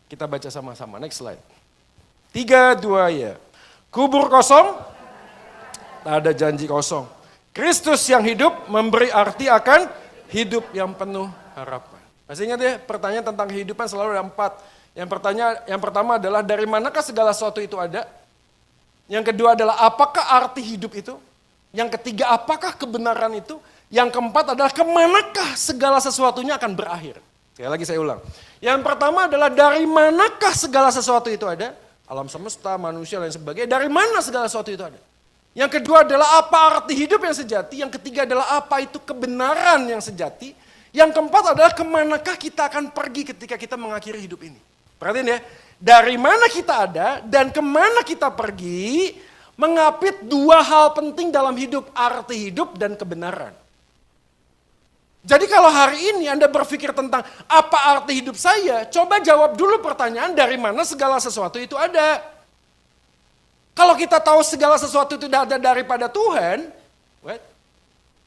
Kita baca sama-sama, next slide. 3, 2, ya. Kubur kosong, tak ada janji kosong. Kristus yang hidup memberi arti akan hidup yang penuh harapan. Masih ingat ya, pertanyaan tentang kehidupan selalu ada 4. Yang pertama adalah dari manakah segala sesuatu itu ada? Yang kedua adalah apakah arti hidup itu? Yang ketiga apakah kebenaran itu? Yang keempat adalah kemanakah segala sesuatunya akan berakhir? Sekali lagi saya ulang. Yang pertama adalah dari manakah segala sesuatu itu ada? Alam semesta, manusia, dan sebagainya. Dari mana segala sesuatu itu ada? Yang kedua adalah apa arti hidup yang sejati. Yang ketiga adalah apa itu kebenaran yang sejati. Yang keempat adalah kemanakah kita akan pergi ketika kita mengakhiri hidup ini. Perhatiin ya, dari mana kita ada dan kemana kita pergi, mengapit 2 hal penting dalam hidup, arti hidup dan kebenaran. Jadi kalau hari ini Anda berpikir tentang apa arti hidup saya, coba jawab dulu pertanyaan dari mana segala sesuatu itu ada. Kalau kita tahu segala sesuatu itu ada daripada Tuhan,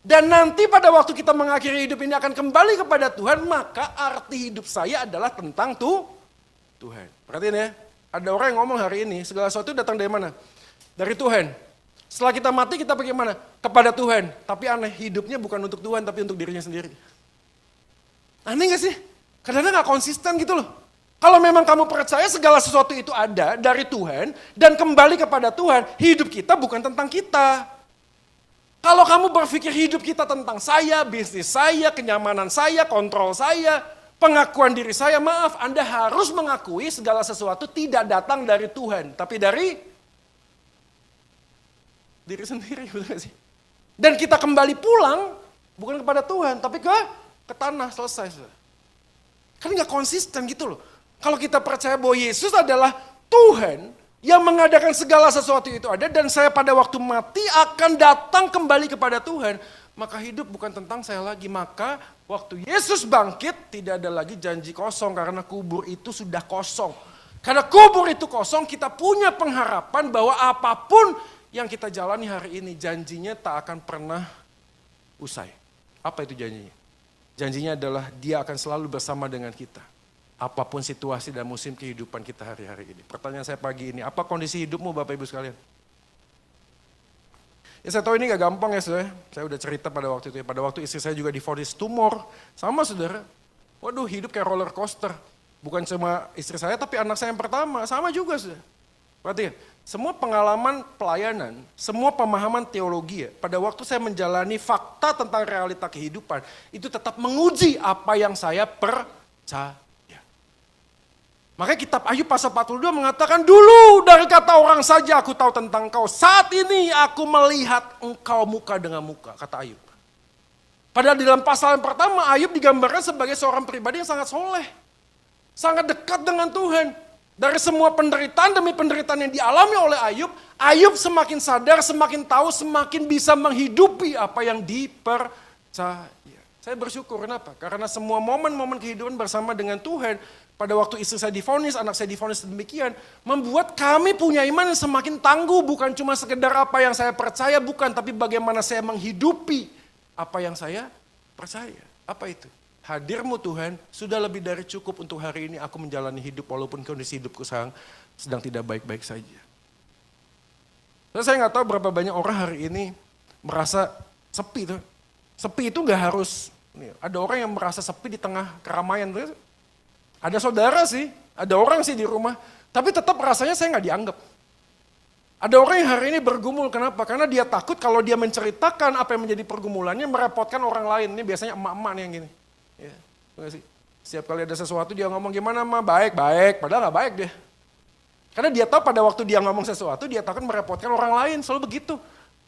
dan nanti pada waktu kita mengakhiri hidup ini akan kembali kepada Tuhan, maka arti hidup saya adalah tentang Tuhan. Perhatiin ya, ada orang yang ngomong hari ini, segala sesuatu datang dari mana? Dari Tuhan. Setelah kita mati kita pergi mana? Kepada Tuhan. Tapi aneh, hidupnya bukan untuk Tuhan tapi untuk dirinya sendiri. Aneh gak sih? Kadang-kadang gak konsisten gitu loh. Kalau memang kamu percaya segala sesuatu itu ada dari Tuhan dan kembali kepada Tuhan, hidup kita bukan tentang kita. Kalau kamu berpikir hidup kita tentang saya, bisnis saya, kenyamanan saya, kontrol saya, pengakuan diri saya, maaf, Anda harus mengakui segala sesuatu tidak datang dari Tuhan, tapi dari diri sendiri, betul gak sih? Dan kita kembali pulang, bukan kepada Tuhan, tapi ke tanah, selesai. Kan gak konsisten gitu loh. Kalau kita percaya bahwa Yesus adalah Tuhan, yang mengadakan segala sesuatu itu ada, dan saya pada waktu mati akan datang kembali kepada Tuhan, maka hidup bukan tentang saya lagi. Maka waktu Yesus bangkit tidak ada lagi janji kosong karena kubur itu sudah kosong. Karena kubur itu kosong, kita punya pengharapan bahwa apapun yang kita jalani hari ini janjinya tak akan pernah usai. Apa itu janjinya? Janjinya adalah dia akan selalu bersama dengan kita. Apapun situasi dan musim kehidupan kita hari-hari ini. Pertanyaan saya pagi ini, apa kondisi hidupmu Bapak Ibu sekalian? Ya saya tahu ini gak gampang ya saudara. Saya udah cerita pada waktu itu ya. Pada waktu istri saya juga divonis tumor. Sama saudara. Waduh hidup kayak roller coaster. Bukan cuma istri saya, tapi anak saya yang pertama, sama juga sudah. Perhatikan, semua pengalaman pelayanan, semua pemahaman teologi ya, pada waktu saya menjalani fakta tentang realita kehidupan, itu tetap menguji apa yang saya percaya. Makanya kitab Ayub pasal 42 mengatakan, dulu dari kata orang saja aku tahu tentang kau. Saat ini aku melihat engkau muka dengan muka, kata Ayub. Padahal di dalam pasal yang pertama, Ayub digambarkan sebagai seorang pribadi yang sangat soleh. Sangat dekat dengan Tuhan. Dari semua penderitaan demi penderitaan yang dialami oleh Ayub, Ayub semakin sadar, semakin tahu, semakin bisa menghidupi apa yang dipercaya. Saya bersyukur, kenapa? Karena semua momen-momen kehidupan bersama dengan Tuhan, pada waktu istri saya divonis, anak saya divonis demikian, membuat kami punya iman yang semakin tangguh, bukan cuma sekedar apa yang saya percaya, bukan, tapi bagaimana saya menghidupi apa yang saya percaya. Apa itu? Hadirmu Tuhan sudah lebih dari cukup untuk hari ini aku menjalani hidup walaupun kondisi hidupku sedang tidak baik-baik saja. Saya nggak tahu berapa banyak orang hari ini merasa sepi tuh. Sepi itu nggak harus, ada orang yang merasa sepi di tengah keramaian. Ada saudara sih, ada orang sih di rumah, tapi tetap rasanya saya nggak dianggap. Ada orang yang hari ini bergumul, kenapa? Karena dia takut kalau dia menceritakan apa yang menjadi pergumulannya merepotkan orang lain. Ini biasanya emak-emak nih yang gini. Ya, sih? Setiap kali ada sesuatu dia ngomong gimana mah, baik, padahal nggak baik deh. Karena dia tahu pada waktu dia ngomong sesuatu, dia takut merepotkan orang lain, selalu begitu.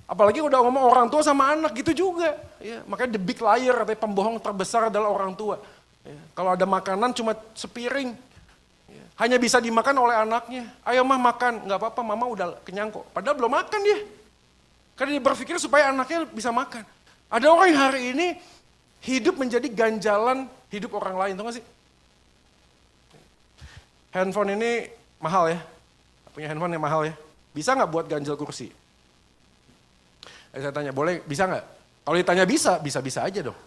Apalagi udah ngomong orang tua sama anak, gitu juga. Ya, makanya the big liar, katanya pembohong terbesar adalah orang tua. Ya, kalau ada makanan cuma sepiring, ya, hanya bisa dimakan oleh anaknya. Ayo mah makan, nggak apa-apa mama udah kenyang kok. Padahal belum makan dia. Karena dia berpikir supaya anaknya bisa makan. Ada orang yang hari ini hidup menjadi ganjalan hidup orang lain, tahu gak sih? Handphone ini mahal ya, punya handphone yang mahal ya. Bisa nggak buat ganjal kursi? Saya tanya, boleh, bisa nggak? Kalau ditanya bisa aja dong.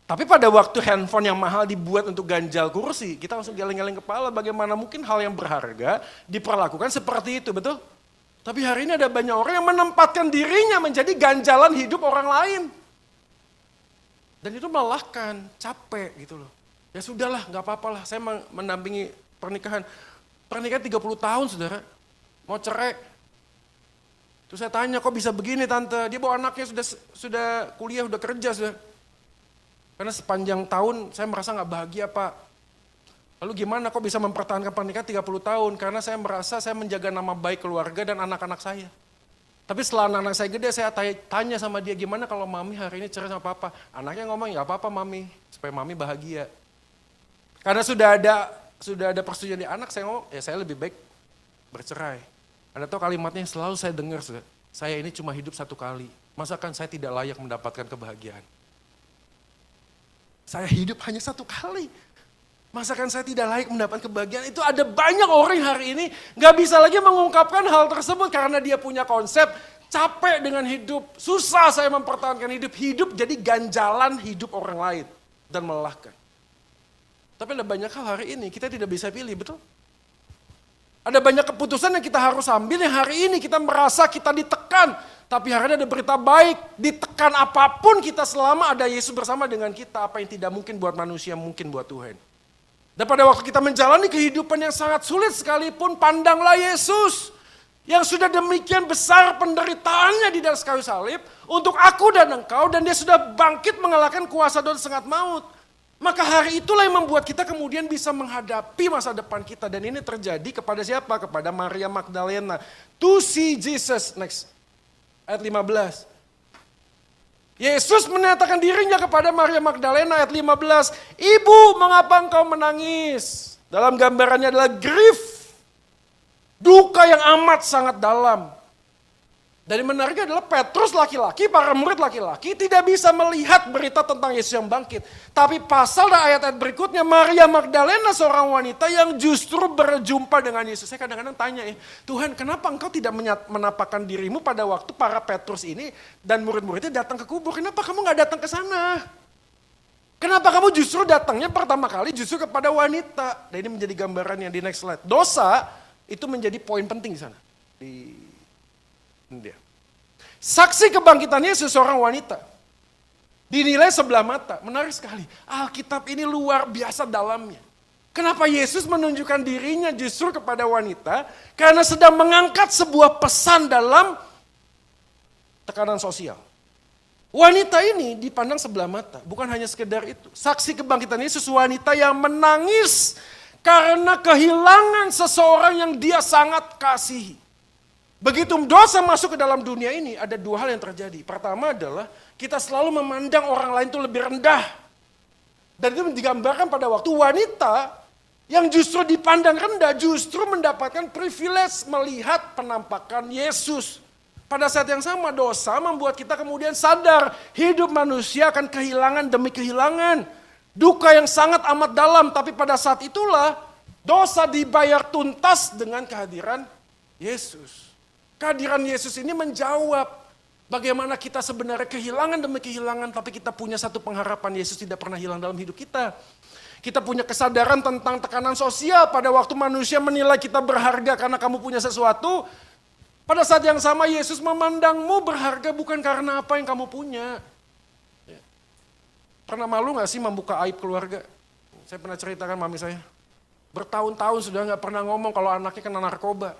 Tapi pada waktu handphone yang mahal dibuat untuk ganjal kursi, kita langsung geleng-geleng kepala bagaimana mungkin hal yang berharga diperlakukan seperti itu, betul? Tapi hari ini ada banyak orang yang menempatkan dirinya menjadi ganjalan hidup orang lain. Dan itu melelahkan, capek gitu loh. Ya sudahlah, gak apa-apalah, saya mendampingi pernikahan. Pernikahan 30 tahun saudara, mau cerai. Terus saya tanya, kok bisa begini tante? Dia bawa anaknya sudah kuliah, sudah kerja saudara. Karena sepanjang tahun saya merasa gak bahagia Pak. Lalu gimana kok bisa mempertahankan pernikahan 30 tahun? Karena saya merasa saya menjaga nama baik keluarga dan anak-anak saya. Tapi setelah anak-anak saya gede, saya tanya sama dia, gimana kalau mami hari ini cerai sama papa? Anaknya ngomong, ya apa-apa mami, supaya mami bahagia. Karena sudah ada persetujuan di anak, saya ngomong, ya saya lebih baik bercerai. Anda tahu kalimatnya yang selalu saya dengar, saya ini cuma hidup satu kali. Masakan saya tidak layak mendapatkan kebahagiaan? Saya hidup hanya satu kali. Masakan saya tidak layak mendapatkan kebahagiaan? Itu ada banyak orang hari ini gak bisa lagi mengungkapkan hal tersebut karena dia punya konsep capek dengan hidup. Susah saya mempertahankan hidup. Hidup jadi ganjalan hidup orang lain dan melelahkan. Tapi ada banyak hal hari ini kita tidak bisa pilih, betul? Ada banyak keputusan yang kita harus ambil yang hari ini kita merasa kita ditekan. Tapi hari ini ada berita baik, ditekan apapun kita selama ada Yesus bersama dengan kita. Apa yang tidak mungkin buat manusia mungkin buat Tuhan. Dan pada waktu kita menjalani kehidupan yang sangat sulit sekalipun, pandanglah Yesus. Yang sudah demikian besar penderitaannya di atas kayu salib untuk aku dan engkau. Dan dia sudah bangkit mengalahkan kuasa dosa sangat maut. Maka hari itulah yang membuat kita kemudian bisa menghadapi masa depan kita. Dan ini terjadi kepada siapa? Kepada Maria Magdalena. To see Jesus. Next. Ayat 15. Yesus menyatakan dirinya kepada Maria Magdalena ayat 15. Ibu, mengapa engkau menangis? Dalam gambarannya adalah grief. Duka yang amat sangat dalam. Dan yang menariknya adalah Petrus laki-laki, para murid laki-laki tidak bisa melihat berita tentang Yesus yang bangkit. Tapi pasal dan ayat-ayat berikutnya Maria Magdalena seorang wanita yang justru berjumpa dengan Yesus. Saya kadang-kadang tanya Tuhan kenapa engkau tidak menampakkan dirimu pada waktu para Petrus ini dan murid-muridnya datang ke kubur. Kenapa kamu gak datang ke sana? Kenapa kamu justru datangnya pertama kali justru kepada wanita? Dan ini menjadi gambaran yang di next slide. Dosa itu menjadi poin penting di sana. Dia. Saksi kebangkitannya seseorang wanita. Dinilai sebelah mata. Menarik sekali. Alkitab ini luar biasa dalamnya. Kenapa Yesus menunjukkan dirinya justru kepada wanita? Karena sedang mengangkat sebuah pesan dalam tekanan sosial. Wanita ini dipandang sebelah mata, bukan hanya sekedar itu. Saksi kebangkitan Yesus, wanita yang menangis karena kehilangan seseorang yang dia sangat kasihi. Begitu dosa masuk ke dalam dunia ini, ada dua hal yang terjadi. Pertama adalah kita selalu memandang orang lain itu lebih rendah. Dan itu digambarkan pada waktu wanita yang justru dipandang rendah, justru mendapatkan privilege melihat penampakan Yesus. Pada saat yang sama dosa membuat kita kemudian sadar hidup manusia akan kehilangan demi kehilangan. Duka yang sangat amat dalam, tapi pada saat itulah dosa dibayar tuntas dengan kehadiran Yesus. Kehadiran Yesus ini menjawab bagaimana kita sebenarnya kehilangan demi kehilangan, tapi kita punya satu pengharapan, Yesus tidak pernah hilang dalam hidup kita. Kita punya kesadaran tentang tekanan sosial pada waktu manusia menilai kita berharga karena kamu punya sesuatu. Pada saat yang sama Yesus memandangmu berharga bukan karena apa yang kamu punya. Pernah malu gak sih membuka aib keluarga? Saya pernah ceritakan mami saya. Bertahun-tahun sudah gak pernah ngomong kalau anaknya kena narkoba.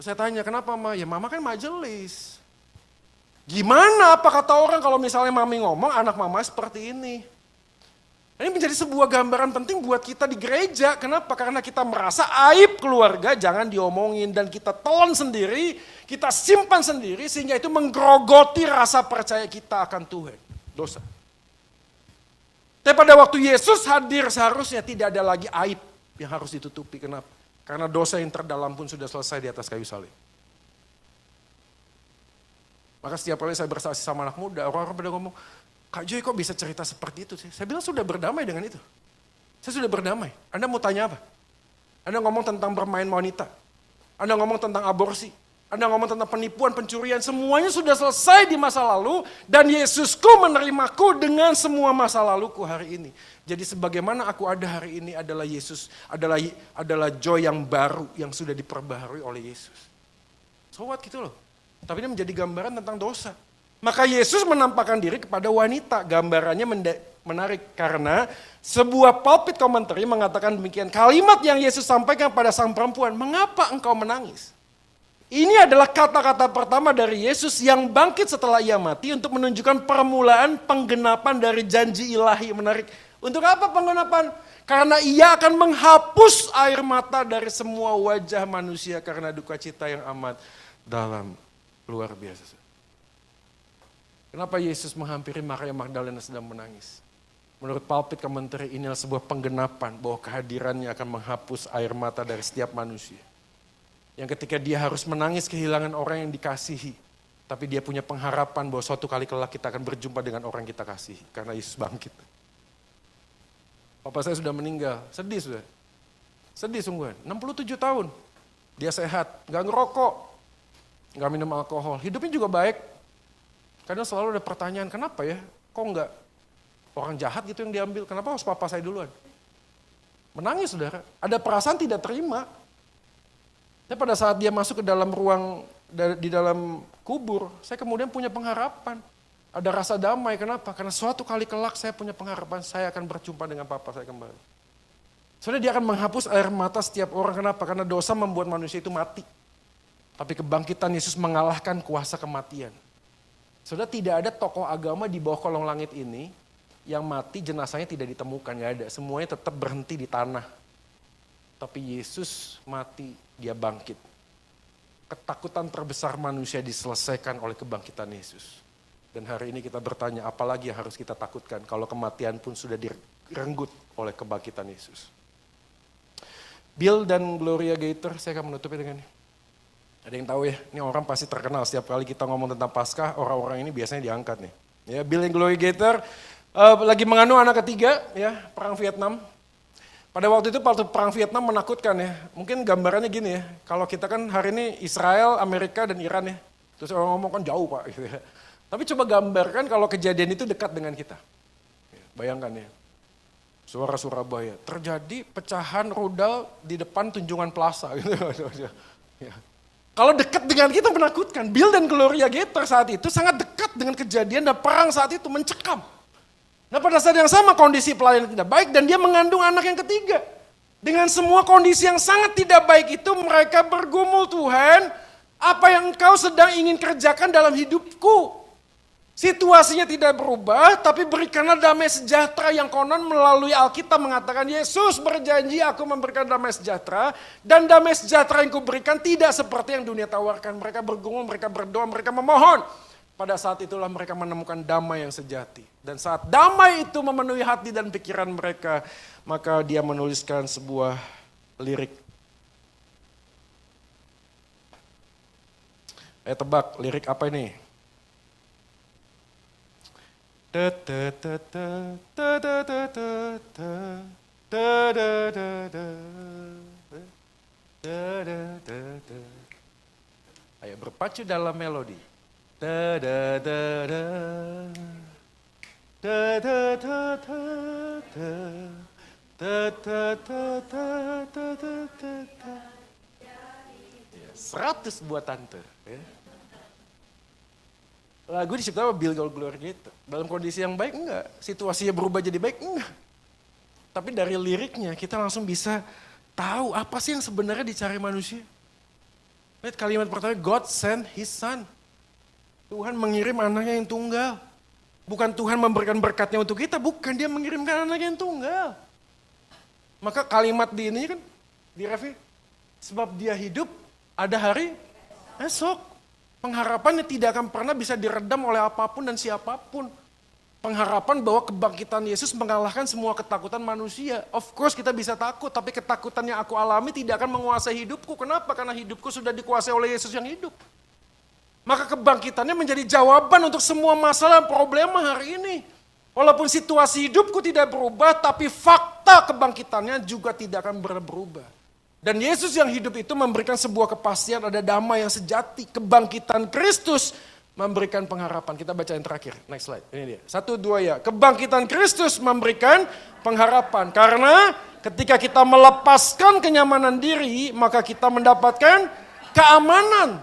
Saya tanya, kenapa Ma? Ya mama kan majelis. Gimana apa kata orang kalau misalnya mami ngomong anak mama seperti ini? Ini menjadi sebuah gambaran penting buat kita di gereja. Kenapa? Karena kita merasa aib keluarga jangan diomongin. Dan kita telan sendiri, kita simpan sendiri sehingga itu menggerogoti rasa percaya kita akan Tuhan. Dosa. Tapi pada waktu Yesus hadir seharusnya tidak ada lagi aib yang harus ditutupi. Kenapa? Karena dosa yang terdalam pun sudah selesai di atas kayu salib. Maka setiap kali saya bersaksi sama anak muda, orang-orang pada ngomong, Kak Joy kok bisa cerita seperti itu sih? Saya bilang sudah berdamai dengan itu. Saya sudah berdamai. Anda mau tanya apa? Anda ngomong tentang bermain wanita. Anda ngomong tentang aborsi. Anda ngomong tentang penipuan, pencurian. Semuanya sudah selesai di masa lalu. Dan Yesusku menerimaku dengan semua masa laluku hari ini. Jadi sebagaimana aku ada hari ini adalah Yesus. Adalah Joy yang baru yang sudah diperbaharui oleh Yesus. So what gitu loh. Tapi ini menjadi gambaran tentang dosa. Maka Yesus menampakkan diri kepada wanita. Gambarannya menarik karena sebuah pulpit commentary mengatakan demikian. Kalimat yang Yesus sampaikan pada sang perempuan, mengapa engkau menangis? Ini adalah kata-kata pertama dari Yesus yang bangkit setelah ia mati untuk menunjukkan permulaan penggenapan dari janji ilahi. Menarik. Untuk apa penggenapan? Karena ia akan menghapus air mata dari semua wajah manusia karena duka cita yang amat dalam, luar biasa. Kenapa Yesus menghampiri Maria Magdalena sedang menangis? Menurut pulpit commentary inilah sebuah penggenapan bahwa kehadirannya akan menghapus air mata dari setiap manusia. Yang ketika dia harus menangis kehilangan orang yang dikasihi. Tapi dia punya pengharapan bahwa suatu kali kelak kita akan berjumpa dengan orang yang kita kasihi. Karena Yesus bangkit. Papa saya sudah meninggal, sedih sudah. Sedih sungguhan, 67 tahun. Dia sehat, gak ngerokok, gak minum alkohol. Hidupnya juga baik. Kadang selalu ada pertanyaan, kenapa ya? Kok enggak orang jahat gitu yang diambil? Kenapa harus papa saya duluan? Menangis saudara. Ada perasaan tidak terima. Tapi pada saat dia masuk ke dalam ruang, di dalam kubur, saya kemudian punya pengharapan. Ada rasa damai, kenapa? Karena suatu kali kelak saya punya pengharapan, saya akan berjumpa dengan papa saya kembali. Soalnya dia akan menghapus air mata setiap orang, kenapa? Karena dosa membuat manusia itu mati. Tapi kebangkitan Yesus mengalahkan kuasa kematian. Saudara, tidak ada tokoh agama di bawah kolong langit ini yang mati jenazahnya tidak ditemukan, gak ada. Semuanya tetap berhenti di tanah. Tapi Yesus mati, dia bangkit. Ketakutan terbesar manusia diselesaikan oleh kebangkitan Yesus. Dan hari ini kita bertanya, apalagi yang harus kita takutkan kalau kematian pun sudah direnggut oleh kebangkitan Yesus. Bill dan Gloria Gaither, saya akan menutupi dengan ini. Ada yang tahu ya, ini orang pasti terkenal setiap kali kita ngomong tentang Paskah, orang-orang ini biasanya diangkat nih. Ya, Bill and Gloria Gaither lagi mengandung anak ketiga, ya, perang Vietnam. Pada waktu itu perang Vietnam menakutkan ya. Mungkin gambarannya gini ya, kalau kita kan hari ini Israel, Amerika dan Iran ya. Terus orang ngomong kan jauh Pak gitu ya. Tapi coba gambarkan kalau kejadian itu dekat dengan kita. Bayangkan ya. Suara Surabaya, terjadi pecahan rudal di depan Tunjungan Plaza gitu. Ya. Kalau dekat dengan kita menakutkan. Bill dan Gloria Gaither saat itu sangat dekat dengan kejadian dan perang saat itu mencekam. Nah pada saat yang sama kondisi pelayan tidak baik dan dia mengandung anak yang ketiga. Dengan semua kondisi yang sangat tidak baik itu mereka bergumul, Tuhan, apa yang Engkau sedang ingin kerjakan dalam hidupku? Situasinya tidak berubah, tapi berikanlah damai sejahtera yang konon melalui Alkitab mengatakan Yesus berjanji aku memberikan damai sejahtera. Dan damai sejahtera yang kuberikan tidak seperti yang dunia tawarkan. Mereka bergumul, mereka berdoa, mereka memohon. Pada saat itulah mereka menemukan damai yang sejati. Dan saat damai itu memenuhi hati dan pikiran mereka, maka dia menuliskan sebuah lirik. Ayo tebak, lirik apa ini? Ayo berpacu dalam melodi. Seratus buat tante. Lagu diciptakan Bill Goldberg gitu. Dalam kondisi yang baik enggak, situasinya berubah jadi baik enggak. Tapi dari liriknya kita langsung bisa tahu apa sih yang sebenarnya dicari manusia. Lihat kalimat pertama, God sent his son. Tuhan mengirim anaknya yang tunggal. Bukan Tuhan memberikan berkatnya untuk kita, bukan, dia mengirimkan anaknya yang tunggal. Maka kalimat di ini kan, di revi, sebab dia hidup ada hari esok. Pengharapannya tidak akan pernah bisa diredam oleh apapun dan siapapun. Pengharapan bahwa kebangkitan Yesus mengalahkan semua ketakutan manusia. Of course kita bisa takut, tapi ketakutan yang aku alami tidak akan menguasai hidupku. Kenapa? Karena hidupku sudah dikuasai oleh Yesus yang hidup. Maka kebangkitannya menjadi jawaban untuk semua masalah dan problema hari ini. Walaupun situasi hidupku tidak berubah, tapi fakta kebangkitannya juga tidak akan berubah. Dan Yesus yang hidup itu memberikan sebuah kepastian, ada damai yang sejati. Kebangkitan Kristus memberikan pengharapan. Kita baca yang terakhir, next slide. Ini dia, 1, 2 ya. Kebangkitan Kristus memberikan pengharapan. Karena ketika kita melepaskan kenyamanan diri, maka kita mendapatkan keamanan.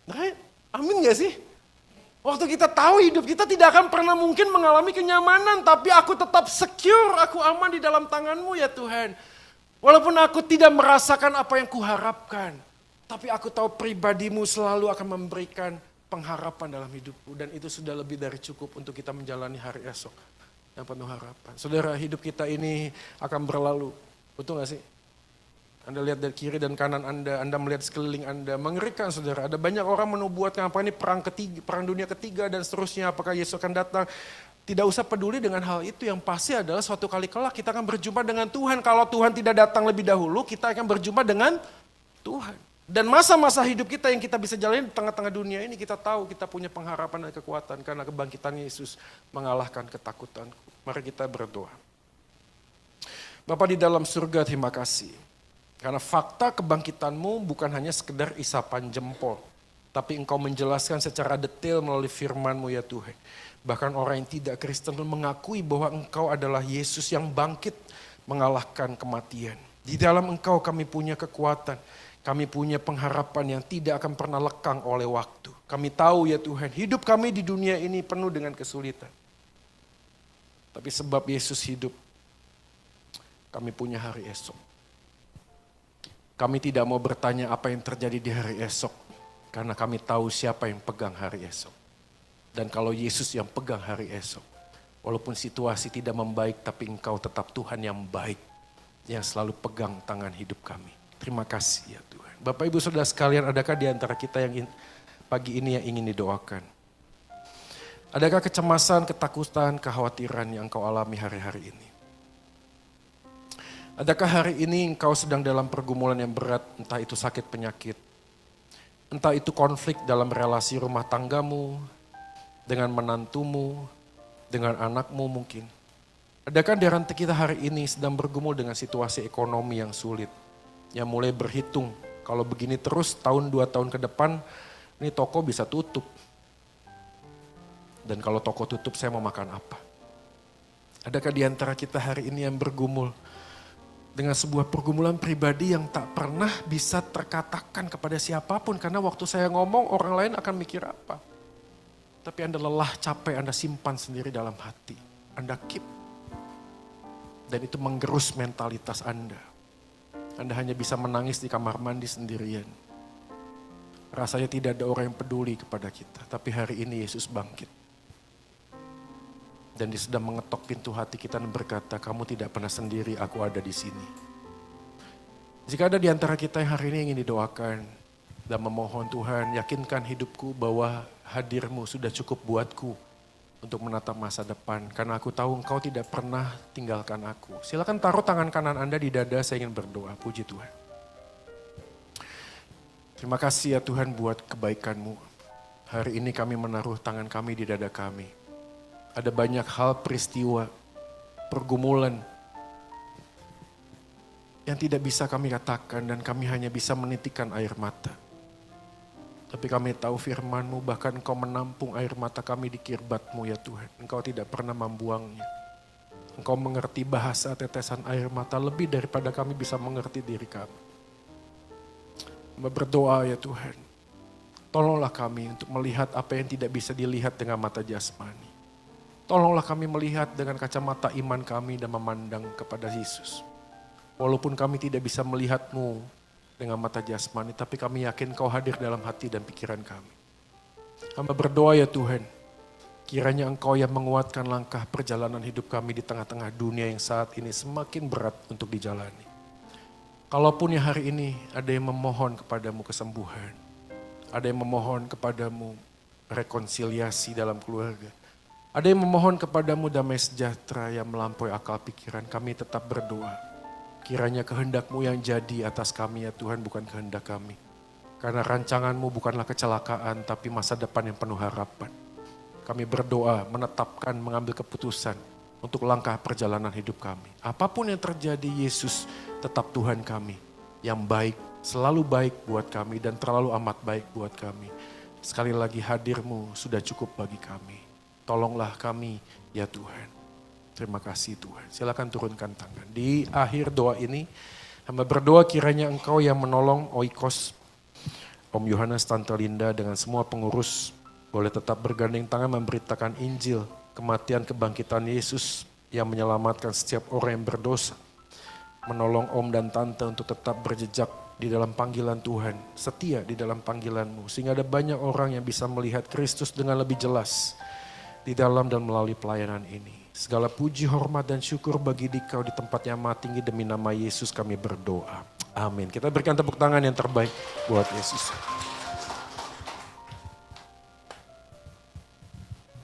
Right? Amin gak sih? Waktu kita tahu hidup kita tidak akan pernah mungkin mengalami kenyamanan, tapi aku tetap secure, aku aman di dalam tangan-Mu ya Tuhan. Walaupun aku tidak merasakan apa yang kuharapkan, tapi aku tahu pribadi-Mu selalu akan memberikan pengharapan dalam hidupku. Dan itu sudah lebih dari cukup untuk kita menjalani hari esok yang penuh harapan. Saudara, hidup kita ini akan berlalu, betul gak sih? Anda lihat dari kiri dan kanan Anda melihat sekeliling Anda, mengerikan saudara. Ada banyak orang menubuatkan apa ini perang dunia ketiga dan seterusnya, apakah Yesus akan datang. Tidak usah peduli dengan hal itu, yang pasti adalah suatu kali kelak kita akan berjumpa dengan Tuhan. Kalau Tuhan tidak datang lebih dahulu, kita akan berjumpa dengan Tuhan. Dan masa-masa hidup kita yang kita bisa jalani di tengah-tengah dunia ini, kita tahu kita punya pengharapan dan kekuatan karena kebangkitan Yesus mengalahkan ketakutanku. Mari kita berdoa. Bapa di dalam surga, terima kasih. Karena fakta kebangkitan-Mu bukan hanya sekedar isapan jempol, tapi Engkau menjelaskan secara detail melalui firman-Mu ya Tuhan. Bahkan orang yang tidak Kristen pun mengakui bahwa Engkau adalah Yesus yang bangkit mengalahkan kematian. Di dalam Engkau kami punya kekuatan, kami punya pengharapan yang tidak akan pernah lekang oleh waktu. Kami tahu ya Tuhan, hidup kami di dunia ini penuh dengan kesulitan. Tapi sebab Yesus hidup, kami punya hari esok. Kami tidak mau bertanya apa yang terjadi di hari esok, karena kami tahu siapa yang pegang hari esok. Dan kalau Yesus yang pegang hari esok, walaupun situasi tidak membaik, tapi Engkau tetap Tuhan yang baik, yang selalu pegang tangan hidup kami. Terima kasih ya Tuhan. Bapak Ibu Saudara sekalian, adakah di antara kita yang pagi ini yang ingin didoakan? Adakah kecemasan, ketakutan, kekhawatiran yang Engkau alami hari-hari ini? Adakah hari ini engkau sedang dalam pergumulan yang berat, entah itu sakit penyakit, entah itu konflik dalam relasi rumah tanggamu, dengan menantumu, dengan anakmu mungkin. Adakah di antara kita hari ini sedang bergumul dengan situasi ekonomi yang sulit, yang mulai berhitung, kalau begini terus tahun 2 tahun ke depan, ini toko bisa tutup. Dan kalau toko tutup saya mau makan apa? Adakah di antara kita hari ini yang bergumul dengan sebuah pergumulan pribadi yang tak pernah bisa terkatakan kepada siapapun. Karena waktu saya ngomong orang lain akan mikir apa. Tapi Anda lelah, capek, Anda simpan sendiri dalam hati. Anda keep. Dan itu menggerus mentalitas Anda. Anda hanya bisa menangis di kamar mandi sendirian. Rasanya tidak ada orang yang peduli kepada kita. Tapi hari ini Yesus bangkit. Dan Dia sedang mengetok pintu hati kita dan berkata, kamu tidak pernah sendiri, aku ada di sini. Jika ada di antara kita yang hari ini ingin didoakan dan memohon Tuhan, yakinkan hidupku bahwa hadir-Mu sudah cukup buatku untuk menatap masa depan. Karena aku tahu Engkau tidak pernah tinggalkan aku. Silakan taruh tangan kanan Anda di dada, saya ingin berdoa. Puji Tuhan. Terima kasih ya Tuhan buat kebaikan-Mu. Hari ini kami menaruh tangan kami di dada kami. Ada banyak hal, peristiwa, pergumulan yang tidak bisa kami katakan dan kami hanya bisa menitikkan air mata. Tapi kami tahu firman-Mu, bahkan Engkau menampung air mata kami di kirbat-Mu ya Tuhan. Engkau tidak pernah membuangnya. Engkau mengerti bahasa tetesan air mata lebih daripada kami bisa mengerti diri kami. Kami berdoa ya Tuhan, tolonglah kami untuk melihat apa yang tidak bisa dilihat dengan mata jasmani. Tolonglah kami melihat dengan kacamata iman kami dan memandang kepada Yesus. Walaupun kami tidak bisa melihat-Mu dengan mata jasmani, tapi kami yakin Kau hadir dalam hati dan pikiran kami. Hamba berdoa ya Tuhan, kiranya Engkau yang menguatkan langkah perjalanan hidup kami di tengah-tengah dunia yang saat ini semakin berat untuk dijalani. Kalaupun ya hari ini ada yang memohon kepadamu kesembuhan, ada yang memohon kepadamu rekonsiliasi dalam keluarga, ada yang memohon kepadamu damai sejahtera yang melampaui akal pikiran, kami tetap berdoa. Kiranya kehendak-Mu yang jadi atas kami ya Tuhan, bukan kehendak kami. Karena rancangan-Mu bukanlah kecelakaan, tapi masa depan yang penuh harapan. Kami berdoa, menetapkan, mengambil keputusan untuk langkah perjalanan hidup kami. Apapun yang terjadi, Yesus tetap Tuhan kami. Yang baik, selalu baik buat kami dan terlalu amat baik buat kami. Sekali lagi hadir-Mu sudah cukup bagi kami. Tolonglah kami ya Tuhan. Terima kasih Tuhan. Silakan turunkan tangan. Di akhir doa ini, hamba berdoa kiranya Engkau yang menolong Oikos, Om Yohanes, Tante Linda dengan semua pengurus boleh tetap bergandeng tangan memberitakan Injil, kematian kebangkitan Yesus yang menyelamatkan setiap orang yang berdosa. Menolong Om dan Tante untuk tetap berjejak di dalam panggilan Tuhan, setia di dalam panggilan-Mu. Sehingga ada banyak orang yang bisa melihat Kristus dengan lebih jelas di dalam dan melalui pelayanan ini. Segala puji, hormat, dan syukur bagi Dikau di tempat yang maha tinggi demi nama Yesus kami berdoa. Amin. Kita berikan tepuk tangan yang terbaik buat Yesus.